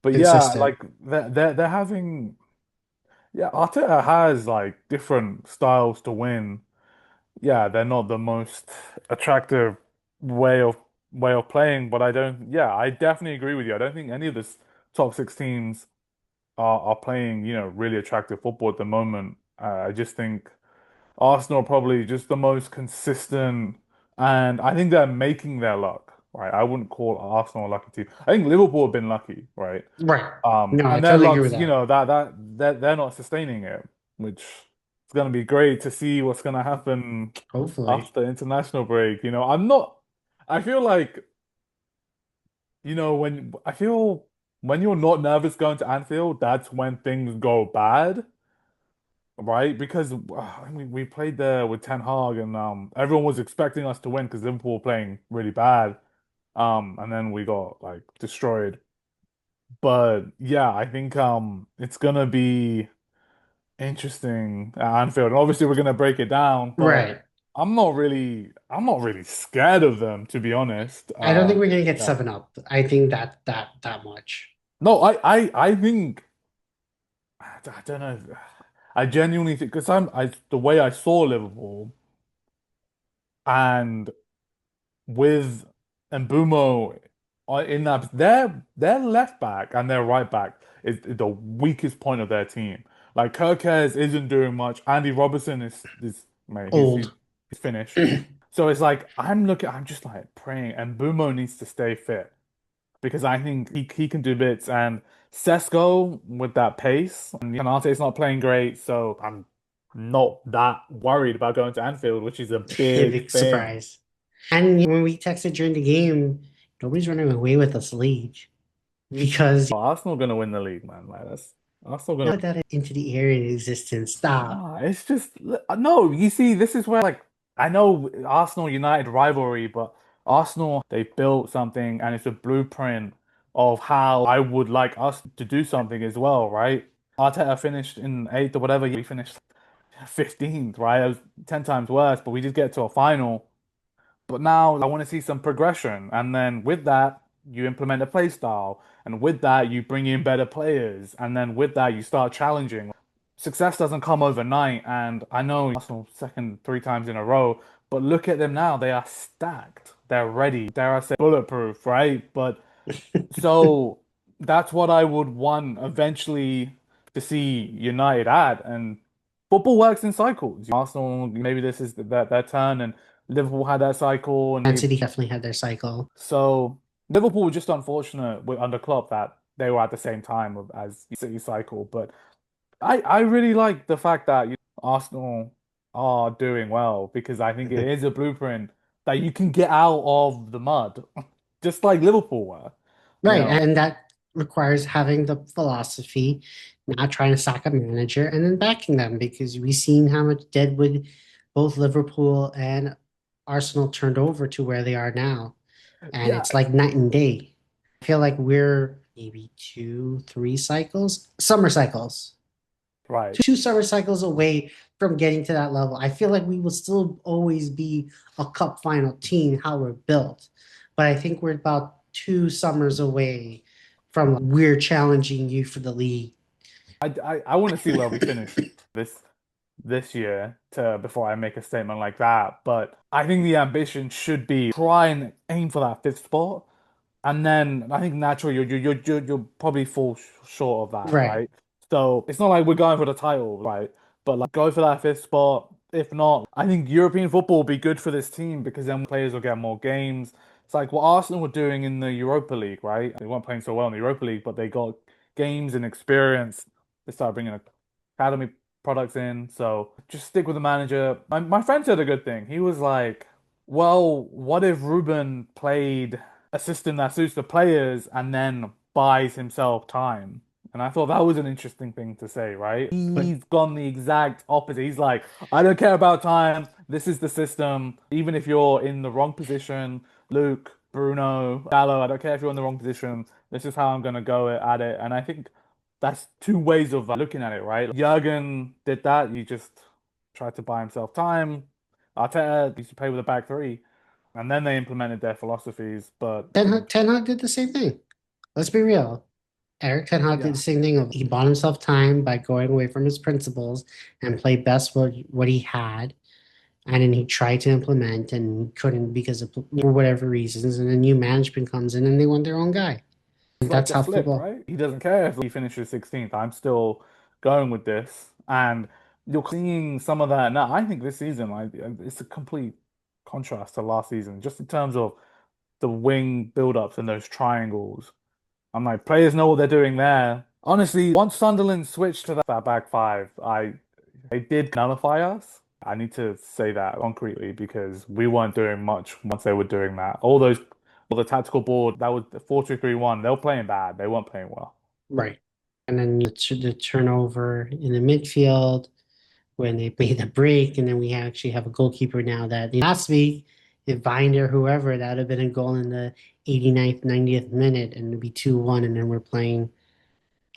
but yeah, Consistent. like they're having yeah, Arteta has like different styles to win. Yeah, they're not the most attractive way of way of playing, but I don't yeah, I definitely agree with you. I don't think any of the top six teams are playing, really attractive football at the moment. I just think Arsenal are probably just the most consistent, and I think they're making their luck, right? I wouldn't call Arsenal a lucky team. I think Liverpool have been lucky, right? Right. No, I And their totally agree with luck's, that. they're not sustaining it, which is gonna be great to see what's gonna happen Hopefully. after international break. I'm not. I feel like, when I feel when you're not nervous going to Anfield, that's when things go bad. Right? Because I mean, we played there with Ten Hag, and everyone was expecting us to win because Liverpool were playing really bad. And then we got like destroyed. But yeah, I think it's gonna be interesting at Anfield. And obviously we're gonna break it down, but Right. I'm not really scared of them, to be honest. I don't think we're gonna get Yeah. 7 up. I think that much. No, I think I don't know. I genuinely think because the way I saw Liverpool and with Mbumo in that their left back and their right back is the weakest point of their team. Like Kerkez isn't doing much. Andy Robertson is mate, Old. he's finished. So it's like I'm just like praying and Mbumo needs to stay fit because I think he can do bits and Sesko with that pace and Yanited is not playing great, so I'm not that worried about going to Anfield, which is a big Big thing. surprise. And when we texted during the game, nobody's running away with this league because Arsenal gonna win the league, man. Like that's Arsenal gonna. put that into the air in existence. Stop. Nah, it's just no. You see, this is where like I know Arsenal United rivalry, but Arsenal they built something, and it's a blueprint of how I would like us to do something as well, right? Arteta finished in eighth or whatever. We finished 15th, right? It was 10 times worse, but we did get to a final. But now I want to see some progression. And then with that, you implement a play style. And with that, you bring in better players. And then with that, you start challenging. Success doesn't come overnight. And I know Arsenal second 3 times in a row, but look at them now. They are stacked. They're ready. Dare I say bulletproof, right? But so that's what I would want eventually to see United at. And football works in cycles. Arsenal, maybe this is their turn, and Liverpool had that cycle, and Man City definitely had their cycle. so Liverpool were just unfortunate with under Klopp that they were at the same time as City cycle. But I really like the fact that Arsenal are doing well because I think it is a blueprint that you can get out of the mud, just like Liverpool were. You Right. know. And that requires having the philosophy, not trying to sack a manager and then backing them because we've seen how much deadwood both Liverpool and Arsenal turned over to where they are now. And Yeah, it's like night and day. I feel like we're maybe two, three cycles, summer cycles, right. two summer cycles away from getting to that level. I feel like we will still always be a cup final team, how we're built. But I think we're about two summers away from we're challenging you for the league. I want to see where we finish this this year to before I make a statement like that. But I think the ambition should be try and aim for that fifth spot. And then I think naturally you'll probably fall short of that, Right. right? So it's not like we're going for the title, right? But like go for that fifth spot. If not, I think European football will be good for this team because then players will get more games. It's like what Arsenal were doing in the Europa League, right? They weren't playing so well in the Europa League, but they got games and experience. They started bringing academy products in. So just stick with the manager. My friend said a good thing. He was like, well, what if Ruben played a system that suits the players and then buys himself time? And I thought that was an interesting thing to say, right? But He's gone the exact opposite. He's like, I don't care about time. This is the system. Even if you're in the wrong position, Luke, Bruno, Gallo, I don't care if you're in the wrong position. This is how I'm gonna go at it. And I think that's two ways of looking at it, right? Jurgen did that. He just tried to buy himself time. Arteta used to play with a back three, and then they implemented their philosophies. But Ten Hag did the same thing. Let's be real. Eric Ten Hag did yeah, the same thing. He bought himself time by going away from his principles and played best what he had. And then he tried to implement and couldn't because of whatever reasons. And a new management comes in and they want their own guy. it's like That's the how flip, football. right? He doesn't care if he finishes 16th. I'm still going with this, and you're seeing some of that now. I think this season, like, it's a complete contrast to last season, just in terms of the wing build-ups and those triangles. I'm like, players know what they're doing there. Honestly, once Sunderland switched to that back five, I they did nullify us. I need to say that concretely because we weren't doing much once they were doing that. All the tactical board, that was the 4-2-3-1. They were playing bad. They weren't playing well. Right. And then the turnover in the midfield when they made the break. And then we actually have a goalkeeper now that last week, if Binder, whoever, that would have been a goal in the 89th, 90th minute and it'd be 2-1. And then we're playing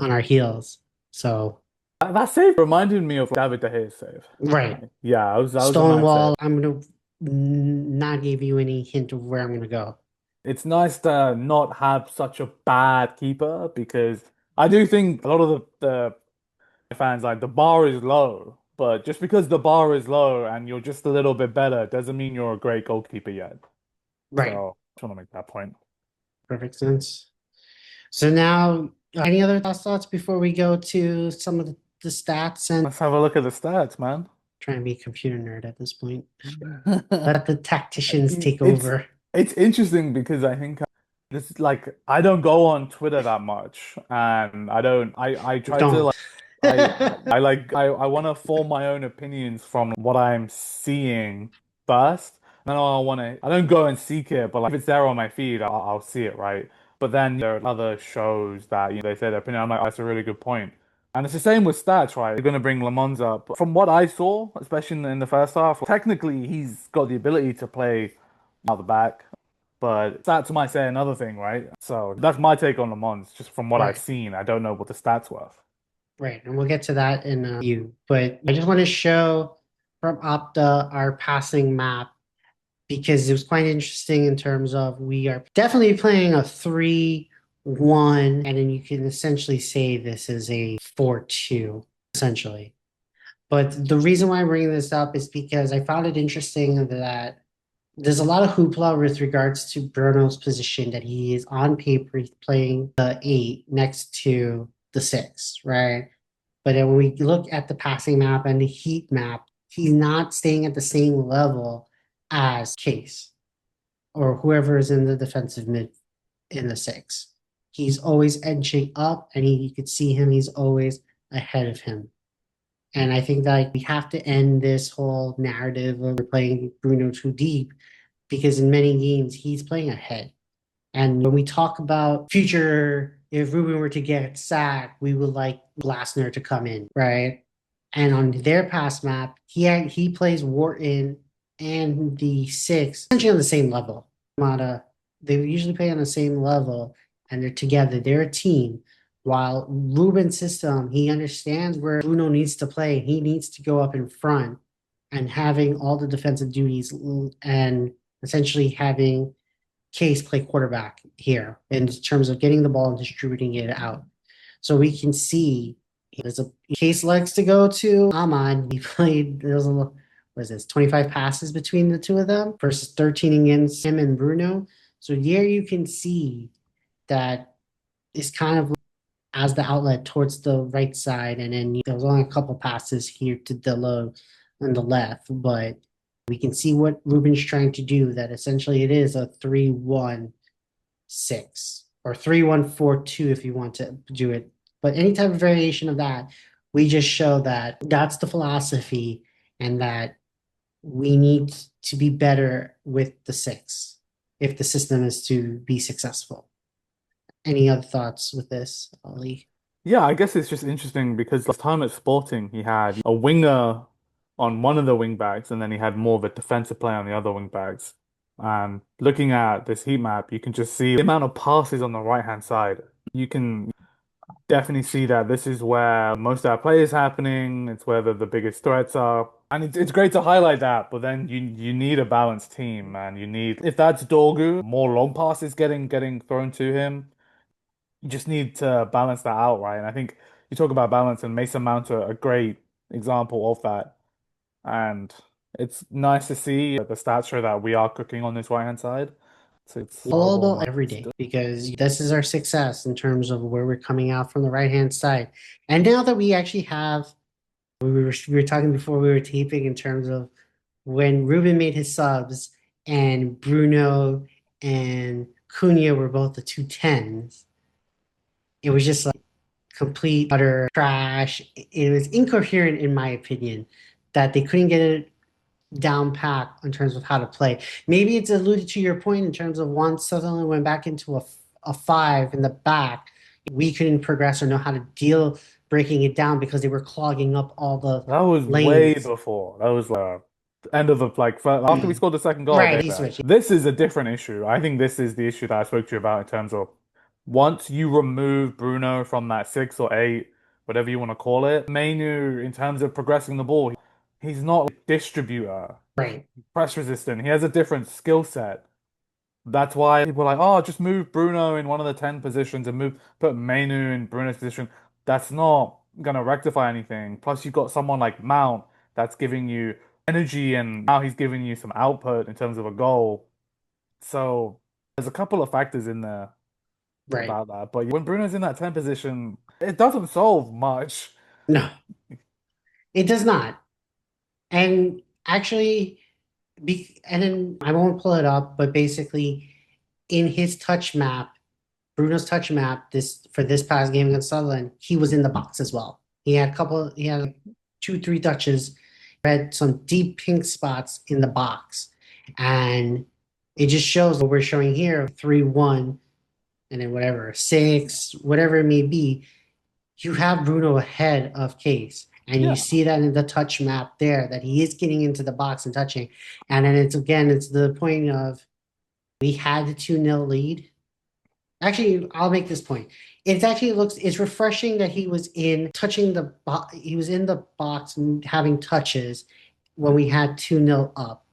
on our heels. So, That save reminded me of David De Gea's save. right. Yeah, that was a Stolen nice save. wall. I'm going to not give you any hint of where I'm going to go. It's nice to not have such a bad keeper because I do think a lot of the fans like the bar is low, but just because the bar is low and you're just a little bit better doesn't mean you're a great goalkeeper yet. Right. So I just want to make that point. Perfect sense. So now, any other thoughts before we go to some of the stats and Let's have a look at the stats, man. try and be a computer nerd at this point? Let the tacticians take It's over. it's interesting because I think this like I don't go on Twitter that much, and I try to Don't. like I want to form my own opinions from what I'm seeing first. And I don't go and seek it, but like if it's there on my feed, I'll see it, right? But then there are other shows that they say their opinion. I'm like, oh, that's a really good point. And it's the same with stats, right? They're going to bring Lamons up. But from what I saw, especially in the first half, technically he's got the ability to play out the back, but stats might say another thing, right? So that's my take on Lamons, just from what I've Right. seen. I don't know what the stats were. Right. And we'll get to that in a few. But I just want to show from Opta our passing map because it was quite interesting in terms of we are definitely playing a 3-1, and then you can essentially say this is a 4-2, essentially. But the reason why I'm bringing this up is because I found it interesting that there's a lot of hoopla with regards to Bruno's position that he is on paper he's playing the 8 next to the 6, right? But then when we look at the passing map and the heat map, he's not staying at the same level as Case or whoever is in the defensive mid in the 6. He's always edging up, and you could see him, he's always ahead of him. And I think that we have to end this whole narrative of we're playing Bruno too deep because in many games he's playing ahead. And when we talk about future, if Ruben were to get sacked, we would like Glasner to come in, right? And on their pass map, he plays Wharton and the six essentially on the same level. Mata, they usually play on the same level and they're together. They're a team. While Ruben's system, he understands where Bruno needs to play. He needs to go up in front and having all the defensive duties and essentially having Case play quarterback here in terms of getting the ball and distributing it out. So we can see there's a Case likes to go to Ahmad. He played there's a what is this 25 passes between the two of them versus 13 against him and Bruno. So here you can see that it's kind of as the outlet towards the right side, and then there was only a couple passes here to Delo on the left, but we can see what Ruben's trying to do. That essentially it is a 3-1-6 or 3-1-4-2 if you want to do it. But any type of variation of that, we just show that that's the philosophy and that we need to be better with the six if the system is to be successful. Any other thoughts with this, Ollie? Yeah, I guess it's just interesting because last time at Sporting, he had a winger on one of the wing backs, and then he had more of a defensive player on the other wing backs. And looking at this heat map, you can just see the amount of passes on the right hand side. You can definitely see that this is where most of our play is happening. It's where the biggest threats are. And it's great to highlight that, but then you need a balanced team, and you need if that's Dorgu, more long passes getting thrown to him. You just need to balance that out, right? And I think you talk about balance, and Mason Mount's a great example of that. And it's nice to see the stats show that we are cooking on this right hand side. So it's All horrible about not every to day do. because this is our success in terms of where we're coming out from the right hand side. And now that we actually have, we were talking before we were taping in terms of when Ruben made his subs and Bruno and Cunha were both the 210s. It was just like complete utter trash. It was incoherent in my opinion that they couldn't get it down pat in terms of how to play. Maybe it's alluded to your point in terms of once Sunderland went back into a five in the back, we couldn't progress or know how to deal breaking it down because they were clogging up all the That was way lanes. before. That was end of the after we scored the second goal, Right, they he that. switched. This is a different issue. I think this is the issue that I spoke to you about in terms of once you remove Bruno from that 6 or 8, whatever you want to call it, Mainu in terms of progressing the ball, he's not a distributor, Right, press resistant. He has a different skill set. That's why people are like, oh, just move Bruno in one of the 10 positions and put Mainu in Bruno's position. That's not gonna rectify anything. Plus, you've got someone like Mount that's giving you energy, and now he's giving you some output in terms of a goal. So there's a couple of factors in there right. about that. But when Bruno's in that 10 position, it doesn't solve much. No, it does not. And actually, and then I won't pull it up, but basically, in his touch map, Bruno's touch map this for this past game against Sunderland, he was in the box as well. He had like 2, 3 touches, had some deep pink spots in the box, and it just shows what we're showing here: 3-1, and then whatever 6, whatever it may be. You have Bruno ahead of Case, and you Yeah. see that in the touch map there that he is getting into the box and touching, and then it's the point of we had the 2-0 lead. Actually, I'll make this point. It's refreshing that he was in touching he was in the box and having touches when we had 2-0 up.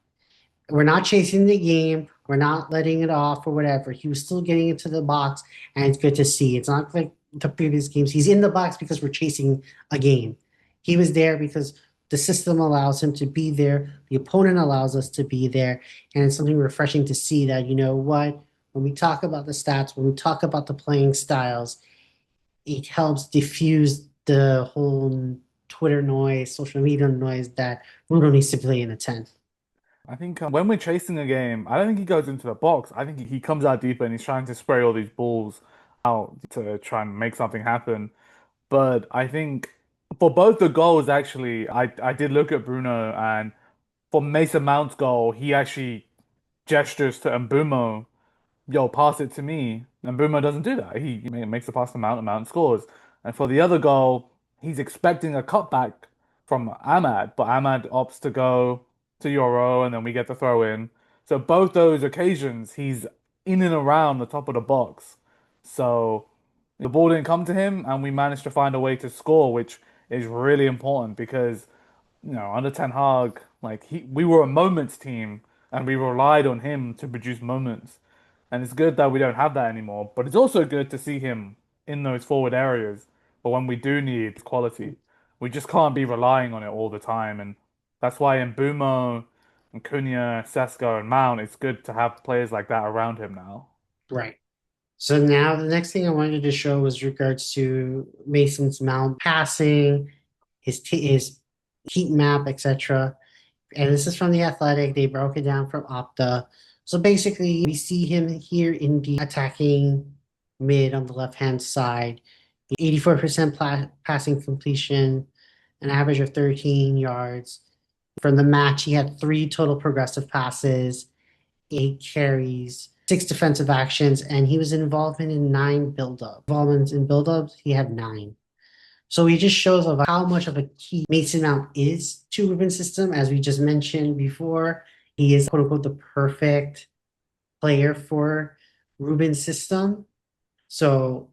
We're not chasing the game. We're not letting it off or whatever. He was still getting into the box, and it's good to see. It's not like the previous games. He's in the box because we're chasing a game. He was there because the system allows him to be there. The opponent allows us to be there. And it's something refreshing to see that, you know what, when we talk about the stats, when we talk about the playing styles, it helps diffuse the whole Twitter noise, social media noise that Bruno needs to play in a 10. I think when we're chasing a game, I don't think he goes into the box. I think he comes out deeper and he's trying to spray all these balls out to try and make something happen. But I think for both the goals, actually, I did look at Bruno, and for Mason Mount's goal, he actually gestures to Mbumo, yo, pass it to me. And Mbumo doesn't do that. He makes the pass to Mount, and Mount scores. And for the other goal, he's expecting a cutback from Ahmad, but Ahmad opts to go to Euro and then we get the throw in. So both those occasions, he's in and around the top of the box. So the ball didn't come to him, and we managed to find a way to score, which is really important because under Ten Hag, like we were a moments team, and we relied on him to produce moments. And it's good that we don't have that anymore, but it's also good to see him in those forward areas. But when we do need quality, we just can't be relying on it all the time. And that's why in Bumo and Cunha, Sesko, and Mount, it's good to have players like that around him now. Right. So now the next thing I wanted to show was regards to Mason's Mount passing, his heat map, etc. And this is from the Athletic. They broke it down from Opta. So basically, we see him here in the attacking mid on the left hand side, 84% passing completion, an average of 13 yards. From the match, he had 3 total progressive passes, 8 carries, 6 defensive actions, and he was involved in 9 involvements in build-ups. He had 9. So he just shows of how much of a key Mason Mount is to Ruben's system. As we just mentioned before, he is quote unquote the perfect player for Ruben's system. So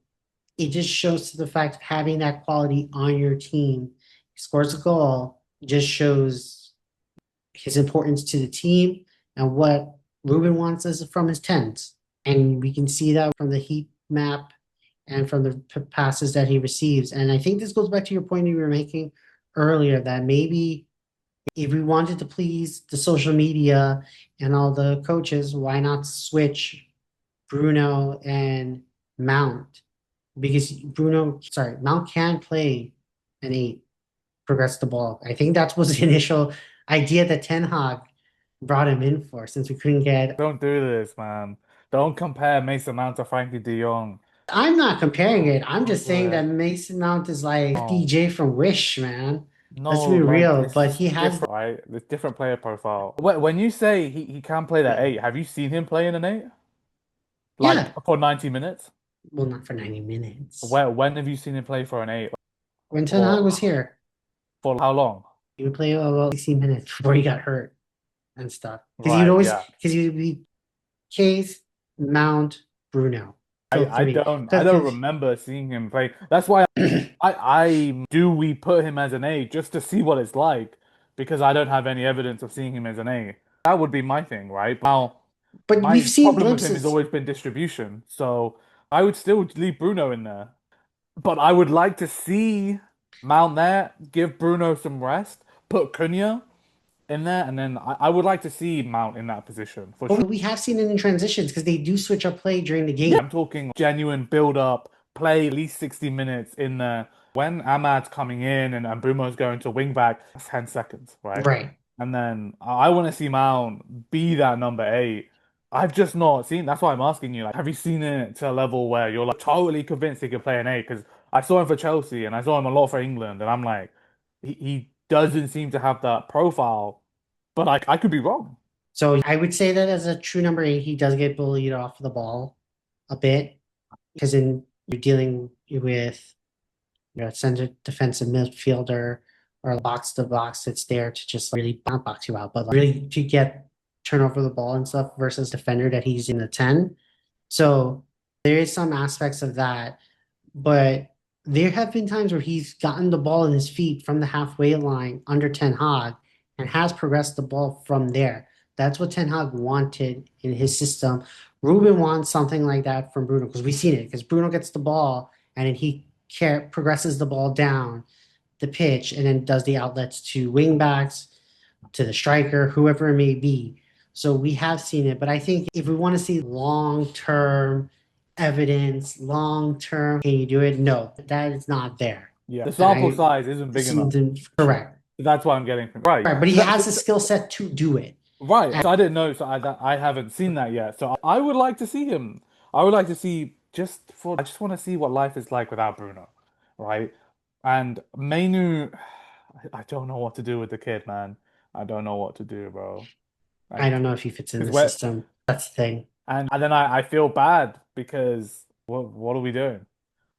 it just shows to the fact of having that quality on your team. He scores a goal, just shows his importance to the team and what Ruben wants is from his tens. And we can see that from the heat map and from the passes that he receives. And I think this goes back to your point you were making earlier that maybe if we wanted to please the social media and all the coaches, why not switch Bruno and Mount? Because Mount can play an 8, progress the ball. I think that was the initial idea that Ten Hag brought him in for, since we couldn't get. Don't do this, man. Don't compare Mason Mount to Frankie de Jong. I'm not comparing it. I'm Don't just do saying that it. Mason Mount is like No, DJ from Wish, man. Let's no, be like real. it's But just he has, different, right? It's different player profile. When you say he can play that eight, have you seen him play in an eight? Like yeah. for 90 minutes? Well, not for 90 minutes. When have you seen him play for an eight? When Ten Hag For was here, for how long? he would play about 60 minutes before he got hurt and stuff. Right, yeah. Because he'd be Case, Mount, Bruno. So I three. don't I don't Because remember seeing him play. That's why I do we put him as an A just to see what it's like because I don't have any evidence of seeing him as an A. That would be my thing, right? Now, but we've my seen problem with him has glimpses. always been distribution. So I would still leave Bruno in there. But I would like to see Mount there, give Bruno some rest, put Cunha in there, and then I would like to see Mount in that position for sure. But we have seen it in transitions because they do switch up play during the Yeah, game. I'm talking genuine build up, play at least 60 minutes in there. When Ahmad's coming in and Mbumo's going to wing back, that's 10 seconds, right? Right. And then I want to see Mount be that number 8. I've just not seen. That's why I'm asking you. Like, have you seen it to a level where you're like totally convinced he could play an 8? Because I saw him for Chelsea and I saw him a lot for England, and I'm like, he doesn't seem to have that profile. But I could be wrong. So I would say that as a true number 8, he does get bullied off the ball a bit because in you're dealing with center defensive midfielder or box to box that's there to just really not box you out, but like really to get turn over the ball and stuff versus defender that he's in the 10. So there is some aspects of that, but there have been times where he's gotten the ball in his feet from the halfway line under Ten Hag and has progressed the ball from there. That's what Ten Hag wanted in his system. Ruben wants something like that from Bruno because we've seen it because Bruno gets the ball and then he progresses the ball down the pitch and then does the outlets to wing backs, to the striker, whoever it may be. So we have seen it, but I think if we want to see long term evidence, long term, can you do it? No, that is not there. Yeah, the And sample size isn't big enough. correct. That's what I'm getting from. Right. Right, but he has the skill set to do it. Right. So I didn't know. So I haven't seen that yet. So I would like to see him. I would like to see I just want to see what life is like without Bruno. Right. And Mainu, I don't know what to do with the kid, man. I don't know what to do, bro. I Like, don't know if he fits in because the we're, system. That's the thing. and then I feel bad because what are we doing?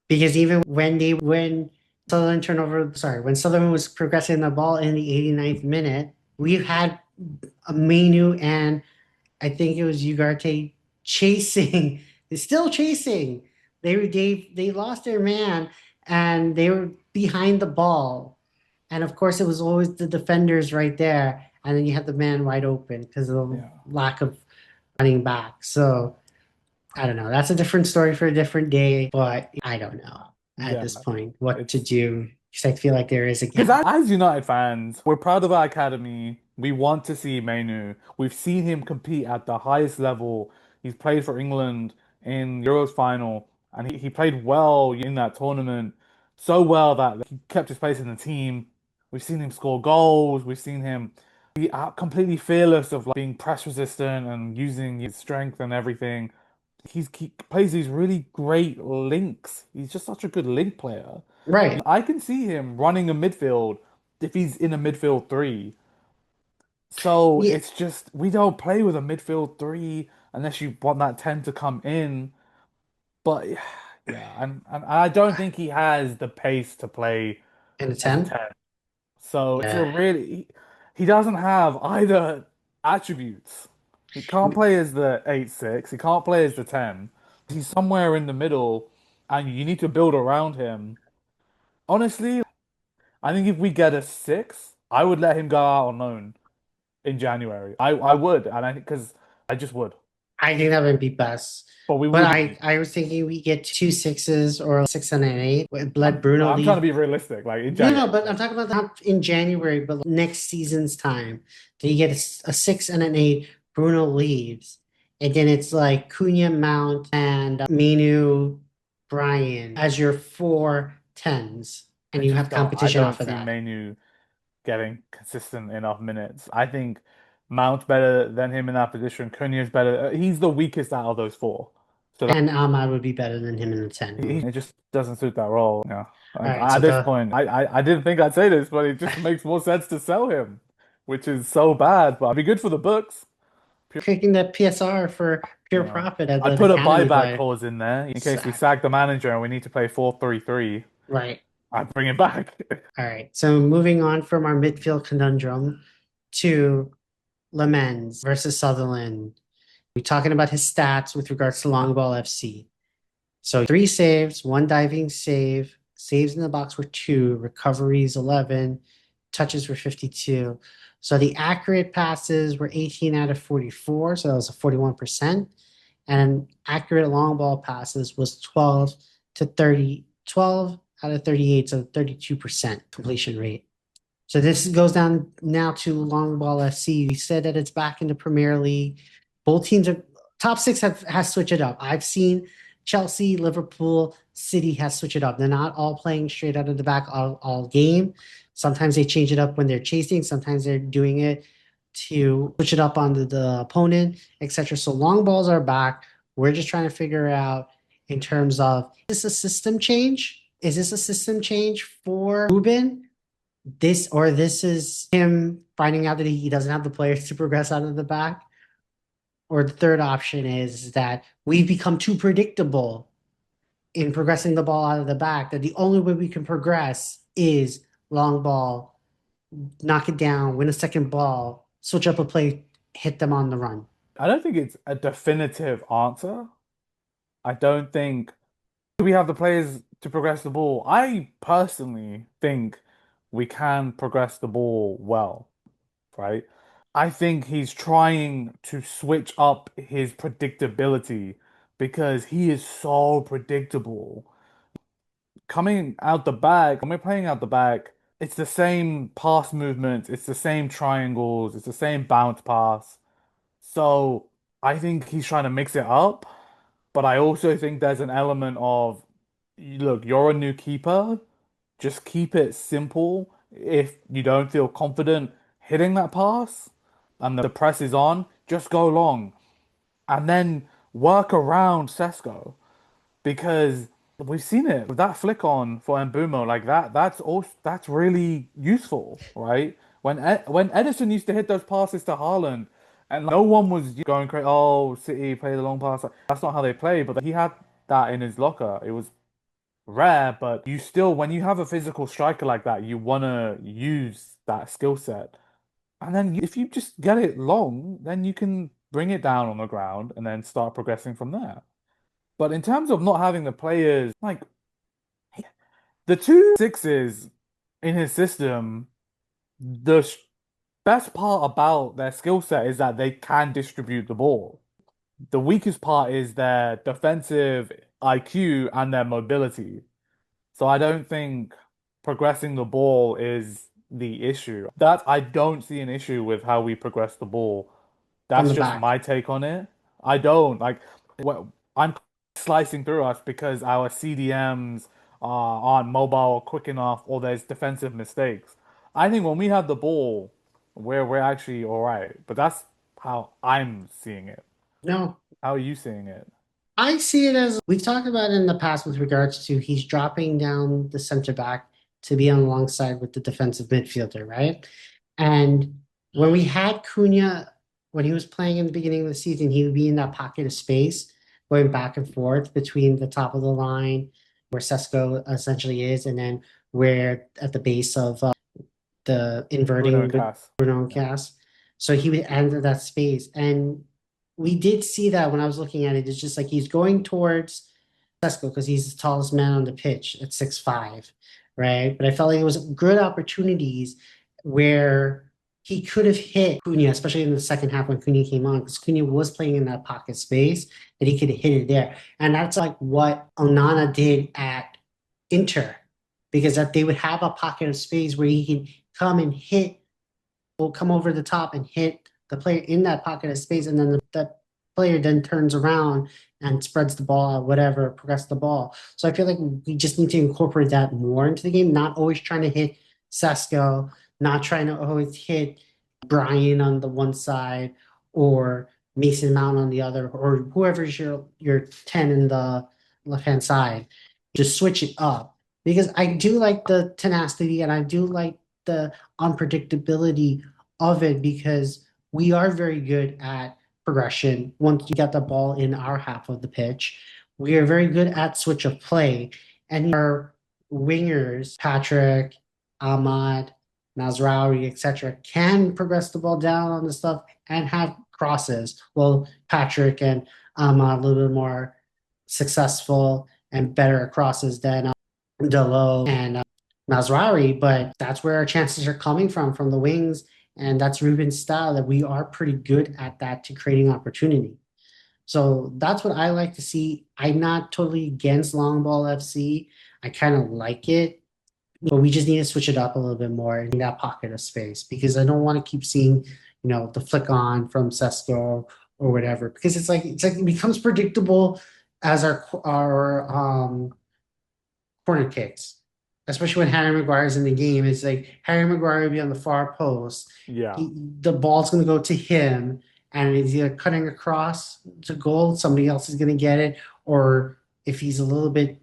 Because even when Sutherland turnover, sorry, when Sutherland was progressing the ball in the 89th minute, we've had a Menu and I think it was Ugarte chasing. They're still chasing. They lost their man and they were behind the ball. And of course, it was always the defenders right there. And then you had the man wide open because of the Yeah. lack of running back. So I don't know. That's a different story for a different day, but I don't know at Yeah. this point what to It's do because I feel like there is a because gap. as United fans, we're proud of our academy. We want to see Mainu. We've seen him compete at the highest level. He's played for England in Euros final, and he played well in that tournament. So well that he kept his place in the team. We've seen him score goals. We've seen him be completely fearless of like, being press resistant and using his strength and everything. He plays these really great links. He's just such a good link player. Right. I can see him running a midfield if he's in a midfield three. So Yeah. it's just we don't play with a midfield three unless you want that 10 to come in. But yeah, and I don't think he has the pace to play And a as a 10? 10. So it's a Yeah. really he doesn't have either attributes. He can't play as the 8-6, he can't play as the 10. He's somewhere in the middle and you need to build around him. Honestly, I think if we get a 6, I would let him go out on loan in January. I would, and I because I just would. I think that would be best. But we But wouldn't. I was thinking we get two sixes or 6 and an 8. Let I'm Bruno I'm trying to leave. be realistic, like in No, no, January. but I'm talking about not in January, but next season's time. Then you get a 6 and an 8. Bruno leaves, and then it's like Cunha, Mount, and Minu, Brian as your four tens, and you have I competition don't off of see that. Menu getting consistent enough minutes. I think Mount's better than him in that position. Cunha's better. He's the weakest out of those four. So And Ahmad would be better than him in the 10. it just doesn't suit that role. Yeah. All And right, at so this the point, I didn't think I'd say this, but it just makes more sense to sell him, which is so bad. But it'd be good for the books. kicking the PSR for pure Yeah. profit as I'd an put a academy buyback player. clause in there in case we Exactly. sack the manager and we need to play 4-3-3. Right. I'd bring him back. All right. So moving on from our midfield conundrum to Lemens versus Sutherland. We're talking about his stats with regards to long ball FC. So 3 saves, 1 diving save, saves in the box were 2, recoveries 11, touches were 52. So the accurate passes were 18 out of 44, so that was a 41%. And accurate long ball passes was 12 to 30, 12 out of 38, so 32% completion rate. So this goes down now to long ball FC. We said that it's back in the Premier League. Both teams are top six have has switched it up. I've seen Chelsea, Liverpool, City has switched it up. They're not all playing straight out of the back all game. Sometimes they change it up when they're chasing. Sometimes they're doing it to switch it up onto the opponent, etc. So long balls are back. We're just trying to figure out in terms of is this a system change? Is this a system change for Ruben? This is him finding out that he doesn't have the players to progress out of the back. Or the third option is that we've become too predictable in progressing the ball out of the back, that the only way we can progress is long ball, knock it down, win a second ball, switch up a play, hit them on the run. I don't think it's a definitive answer. I don't think we have the players to progress the ball. I personally think we can progress the ball well, right? I think he's trying to switch up his predictability because he is so predictable. Coming out the back, when we're playing out the back, it's the same pass movements, it's the same triangles, it's the same bounce pass. So I think he's trying to mix it up, but I also think there's an element of, look, you're a new keeper, just keep it simple. If you don't feel confident hitting that pass and the press is on, just go long and then work around Sesko because we've seen it with that flick on for Mbumo like that. That's really useful, right? When Edison used to hit those passes to Haaland, and no one was going crazy. Oh, City play the long pass. That's not how they play. But he had that in his locker. It was rare, but you still, when you have a physical striker like that, you want to use that skill set. And then if you just get it long, then you can bring it down on the ground and then start progressing from there. But in terms of not having the players, like the two sixes in his system, the best part about their skill set is that they can distribute the ball. The weakest part is their defensive IQ and their mobility. So I don't think progressing the ball is the issue. That I don't see an issue with how we progress the ball. from That's the just back. my take on it. I don't like I'm slicing through us because our CDMs aren't mobile or quick enough, or there's defensive mistakes. I think when we have the ball, we're actually all right. But that's how I'm seeing it. No, How are you seeing it? I see it as we've talked about in the past with regards to he's dropping down the center back to be on alongside with the defensive midfielder, right? And when we had Cunha, when he was playing in the beginning of the season, he would be in that pocket of space, going back and forth between the top of the line, where Sesko essentially is, and then where at the base of the Bruno inverting and Cass. Bruno Yeah. cast. So he would enter that space. And we did see that when I was looking at it. It's just like he's going towards Sesko because he's the tallest man on the pitch at 6'5", right? But I felt like it was good opportunities where he could have hit Cunha, especially in the second half when Cunha came on, because Cunha was playing in that pocket space that he could have hit it there. And that's like what Onana did at Inter, because that they would have a pocket of space where he can come and hit, will come over the top and hit the player in that pocket of space, and then that player then turns around and spreads the ball out, whatever, progress the ball. So I feel like we just need to incorporate that more into the game, not always trying to hit Sesko, not trying to always hit Brian on the one side or Mason Mount on the other, or whoever's your 10 in the left hand side. Just switch it up because I do like the tenacity and I do like the unpredictability of it because we are very good at progression once you get the ball in our half of the pitch. We are very good at switch of play. And our wingers, Patrick, Ahmad, Mazraoui, etc., can progress the ball down on the stuff and have crosses. Well, Patrick and Ahmad a little bit more successful and better at crosses than Delo and Mazraoui, but that's where our chances are coming from the wings. And that's Ruben's style that we are pretty good at that to creating opportunity. So that's what I like to see. I'm not totally against long ball FC. I kind of like it, but we just need to switch it up a little bit more in that pocket of space because I don't want to keep seeing, the flick on from Sesko or whatever because it's like it becomes predictable as our corner kicks, especially when Harry Maguire's in the game. It's like Harry Maguire will be on the far post. Yeah. The ball's going to go to him, and he's either cutting across to goal, somebody else is going to get it, or if he's a little bit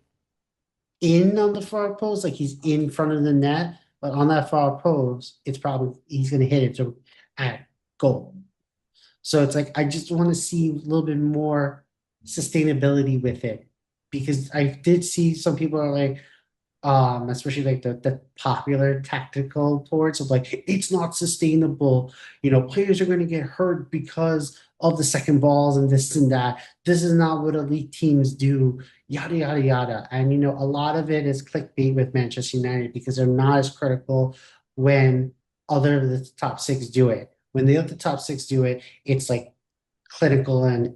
in on the far post, like he's in front of the net, but on that far post, it's probably he's going to hit it to at goal. So it's like I just want to see a little bit more sustainability with it because I did see some people are like, especially like the popular tactical towards of like it's not sustainable. Players are going to get hurt because of the second balls and this and that. This is not what elite teams do. Yada yada yada. And a lot of it is clickbait with Manchester United because they're not as critical when other of the top six do it. When the other top six do it, it's like clinical and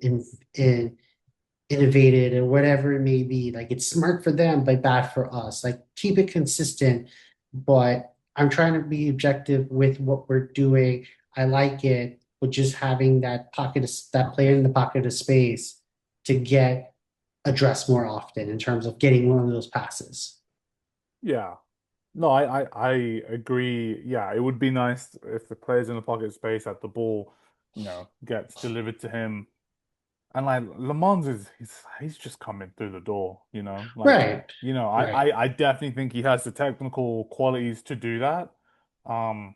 innovated or whatever it may be. Like it's smart for them, but bad for us. Like keep it consistent, but I'm trying to be objective with what we're doing. I like it, but just having that player in the pocket of space to get addressed more often in terms of getting one of those passes. Yeah. No, I agree. Yeah, it would be nice if the players in the pocket space at the ball, gets delivered to him. And like Le Mans he's just coming through the door, Like, Right, I, right. I I definitely think he has the technical qualities to do that. Um,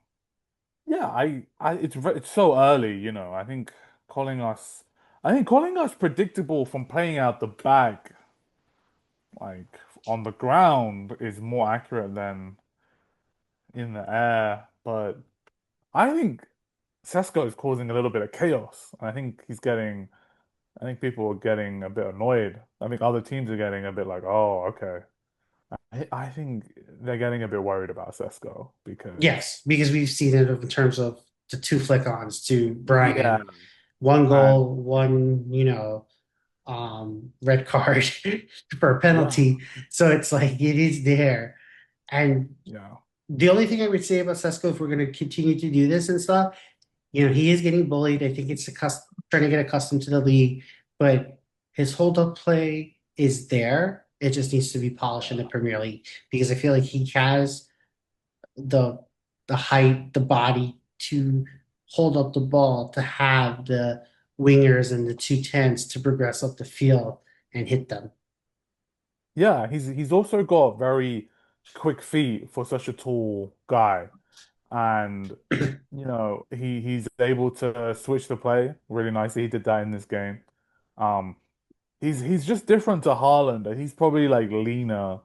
yeah, it's so early, I think calling us predictable from playing out the back, like on the ground is more accurate than in the air. But I think Sesko is causing a little bit of chaos. I think people are getting a bit annoyed. I think other teams are getting a bit like, oh, okay. I think they're getting a bit worried about Sesko because, Yes, because we've seen it in terms of the two flick-ons to yeah, Brian, one and goal, one, red card for a yeah, penalty. So it's like it is there. And yeah, the only thing I would say about Sesko, if we're going to continue to do this and stuff, he is getting bullied. I think it's trying to get accustomed to the league, but his hold up play is there. It just needs to be polished in the yeah. Premier League because I feel like he has the the height, the body to hold up the ball, to have the wingers and the two tens to progress up the field and hit them. Yeah, he's also got very quick feet for such a tall guy. And he's able to switch the play really nicely. He did that in this game. Um, he's just different to Haaland. He's probably like leaner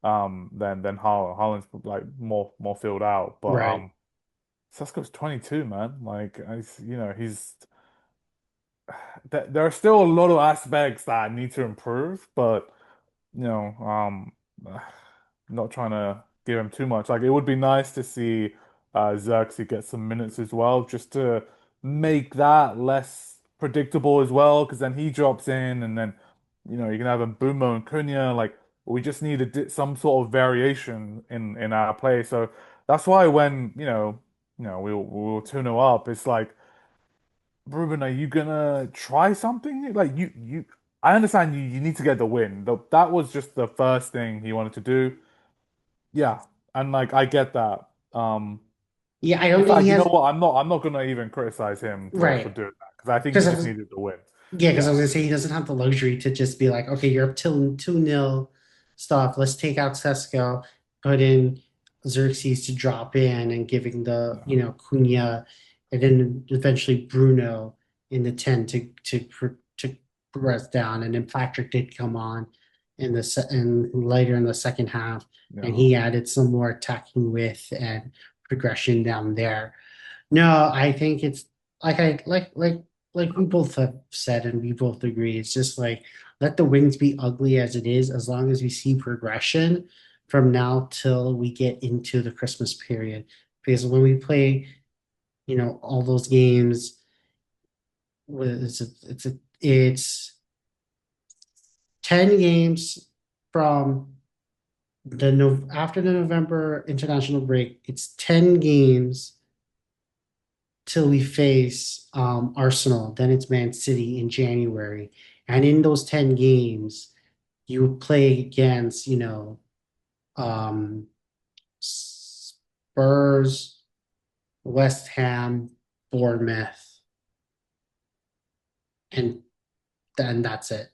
than Haaland. Haaland's like more filled out, but Right. Sesko's 22, man. Like he's there are still a lot of aspects that need to improve, but you know, not trying to give him too much. Like it would be nice to see Xerxes get some minutes as well, just to make that less predictable as well. Because then he drops in, and then you can have Mbumo and Cunha. Like we just need some sort of variation in our play. So that's why when we'll 2-0 up, it's like, Ruben, are you gonna try something? Like I understand you need to get the win. That was just the first thing he wanted to do. Yeah, and like I get that. Yeah, I In don't think he fact, you know has. what? I'm not gonna even criticize him for Right. doing that because I think he just Because needed the win. Yeah, because I Yeah, was gonna say he doesn't have the luxury to just be like, okay, you're up till 2-0 stuff. Let's take out Sesko, put in Xerxes to drop in and giving the, no, Cunha and then eventually Bruno in the 10 to progress down. And then Patrick did come on and later in the second half, and no, he added some more attacking width and progression down there. No, I think it's like I like we both have said and we both agree. It's just like let the wings be ugly as it is, as long as we see progression from now till we get into the Christmas period. Because when we play, all those games, it's 10 games from the no after the November international break. It's 10 games till we face Arsenal. Then it's Man City in January. And in those 10 games, you play against, Spurs, West Ham, Bournemouth, and then that's it.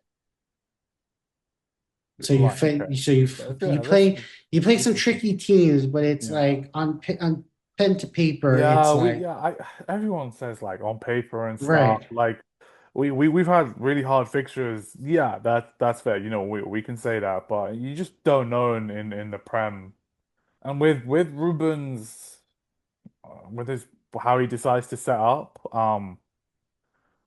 So you right, fa- okay. so you you Yeah, that's play you play some decent. tricky teams, but it's Yeah. like on pen to paper, it's Yeah, like everyone says like on paper and stuff. right, Like we've had really hard fixtures. Yeah, that's fair. We can say that, but you just don't know in the Prem. And with Ruben's with his how he decides to set up,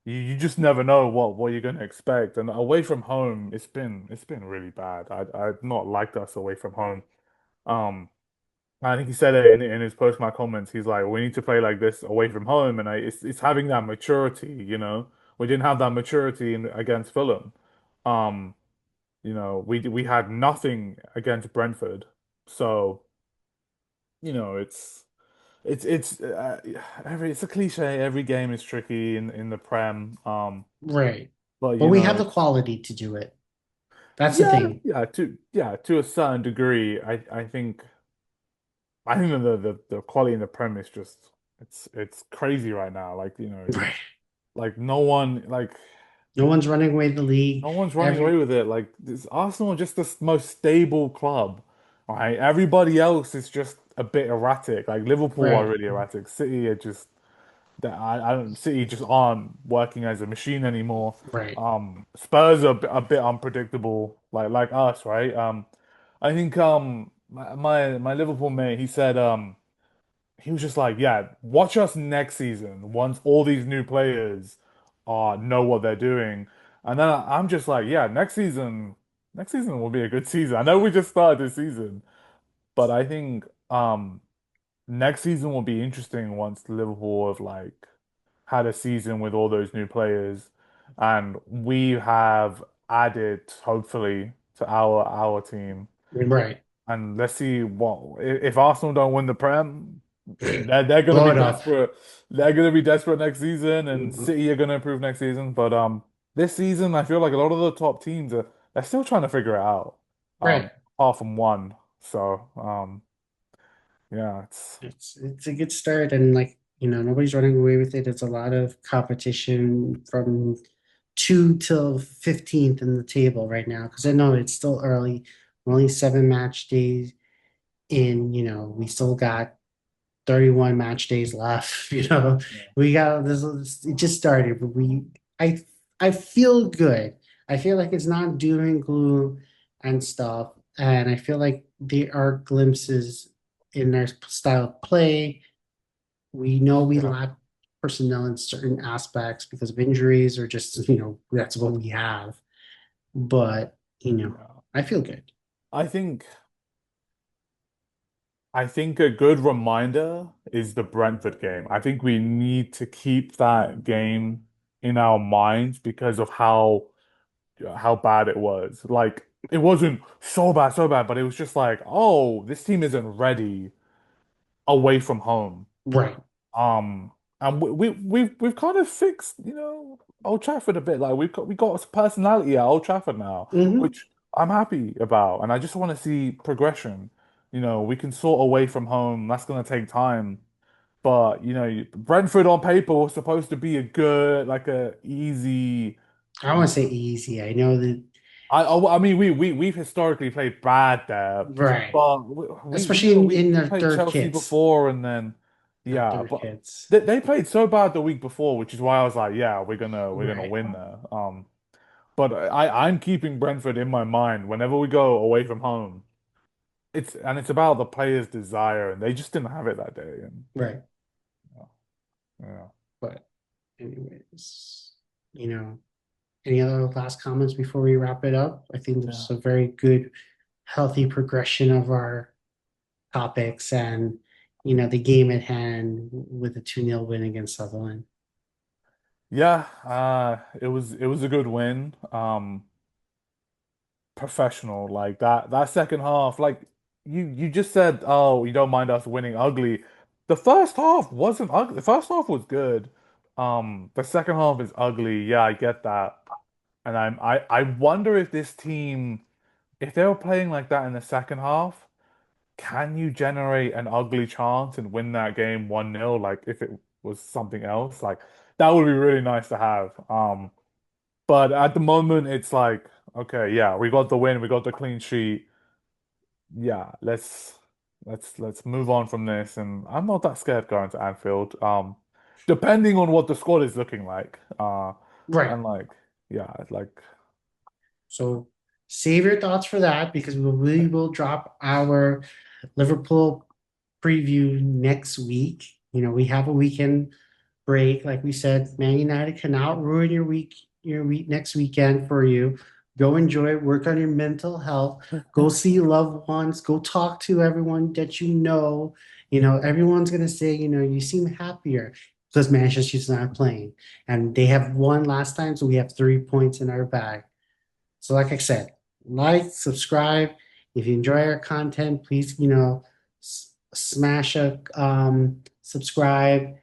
you just never know what you're gonna expect. And away from home, it's been really bad. I've not liked us away from home. Um I think he said it in his post my comments. He's like, we need to play like this away from home, and it's having that maturity. We didn't have that maturity against Fulham. Um, we had nothing against Brentford, so it's it's a cliche. Every game is tricky in the Prem. right. But But we have the quality to do it. That's the yeah, thing. to a certain degree, I think that the quality in the Prem is just it's crazy right now. Like, Right. like no one like No one's running away the league. no one's running away Every with it. Like this Arsenal are just the most stable club, right? Everybody else is just a bit erratic. Like Liverpool are right, really erratic. City are just that I don't City just aren't working as a machine anymore. right. Spurs are a bit unpredictable, like us, right? I think my Liverpool mate, he said he was just like, yeah, watch us next season once all these new players know what they're doing. And then I'm just like, yeah, next season will be a good season. I know we just started this season, but I think next season will be interesting once Liverpool have like had a season with all those new players, and we have added hopefully to our team. Right. And let's see what if Arsenal don't win the Prem, they're gonna Blow be it up. desperate. They're gonna be desperate next season, and Mhm. City are gonna improve next season. But this season I feel like a lot of the top teams are they're still trying to figure it out. Right. Apart from one. So yeah, it's It's a good start, and like nobody's running away with it. It's a lot of competition from 2 till 15th in the table right now because I know it's still early. We're only 7 match days in. We still got 31 match days left. We got this. It just started, but I I feel good. I feel like it's not doom and gloom and stuff, and I feel like there are glimpses in their style of play. We know we yeah. lack personnel in certain aspects because of injuries or just that's what we have. But Yeah. I feel good. I think I think a good reminder is the Brentford game. I think we need to keep that game in our minds because of how bad it was. Like it wasn't so bad, but it was just like, oh, this team isn't ready away from home. Right. Um, and we've kind of fixed, Old Trafford a bit. Like we got personality at Old Trafford now, Hmm. which I'm happy about, and I just want to see progression. We can sort away from home. That's gonna take time, but Brentford on paper was supposed to be a good, like a easy. I want to say easy. I know that. I mean, we've historically played bad there, Right. but Especially in we their played third Chelsea kits. before, and then Their yeah, third but kits. they played so bad the week before, which is why I was like, yeah, we're gonna Right. win there. But I'm keeping Brentford in my mind whenever we go away from home. It's about the players' desire, and they just didn't have it that day, and Right. yeah. But anyways, any other last comments before we wrap it up? I think there's Yeah. a very good, healthy progression of our topics and the game at hand with a 2-0 win against Sutherland. Yeah, it was a good win. Professional like that second half, like you just said, oh, you don't mind us winning ugly. The first half wasn't ugly. The first half was good. The second half is ugly. Yeah, I get that. And I wonder if this team, if they were playing like that in the second half, can you generate an ugly chance and win that game 1-0? Like if it was something else, like that would be really nice to have. But at the moment, it's like, okay, yeah, we got the win, we got the clean sheet. Yeah, let's move on from this. And I'm not that scared going to Anfield. Depending on what the squad is looking like. Right. And like, yeah, like, So save your thoughts for that because we will drop our Liverpool preview next week. We have a weekend break. Like we said, Man United cannot ruin your week next weekend for you. Go enjoy, work on your mental health, go see loved ones, go talk to everyone that you know. Everyone's gonna say, you seem happier because Manchester's not playing. And they have won last time, so we have 3 points in our bag. So, like I said, like, subscribe. If you enjoy our content, please, smash a subscribe,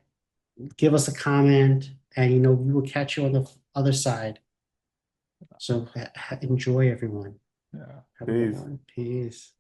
give us a comment, and we will catch you on the other side. So enjoy, everyone. yeah, Have a good peace. one. Peace.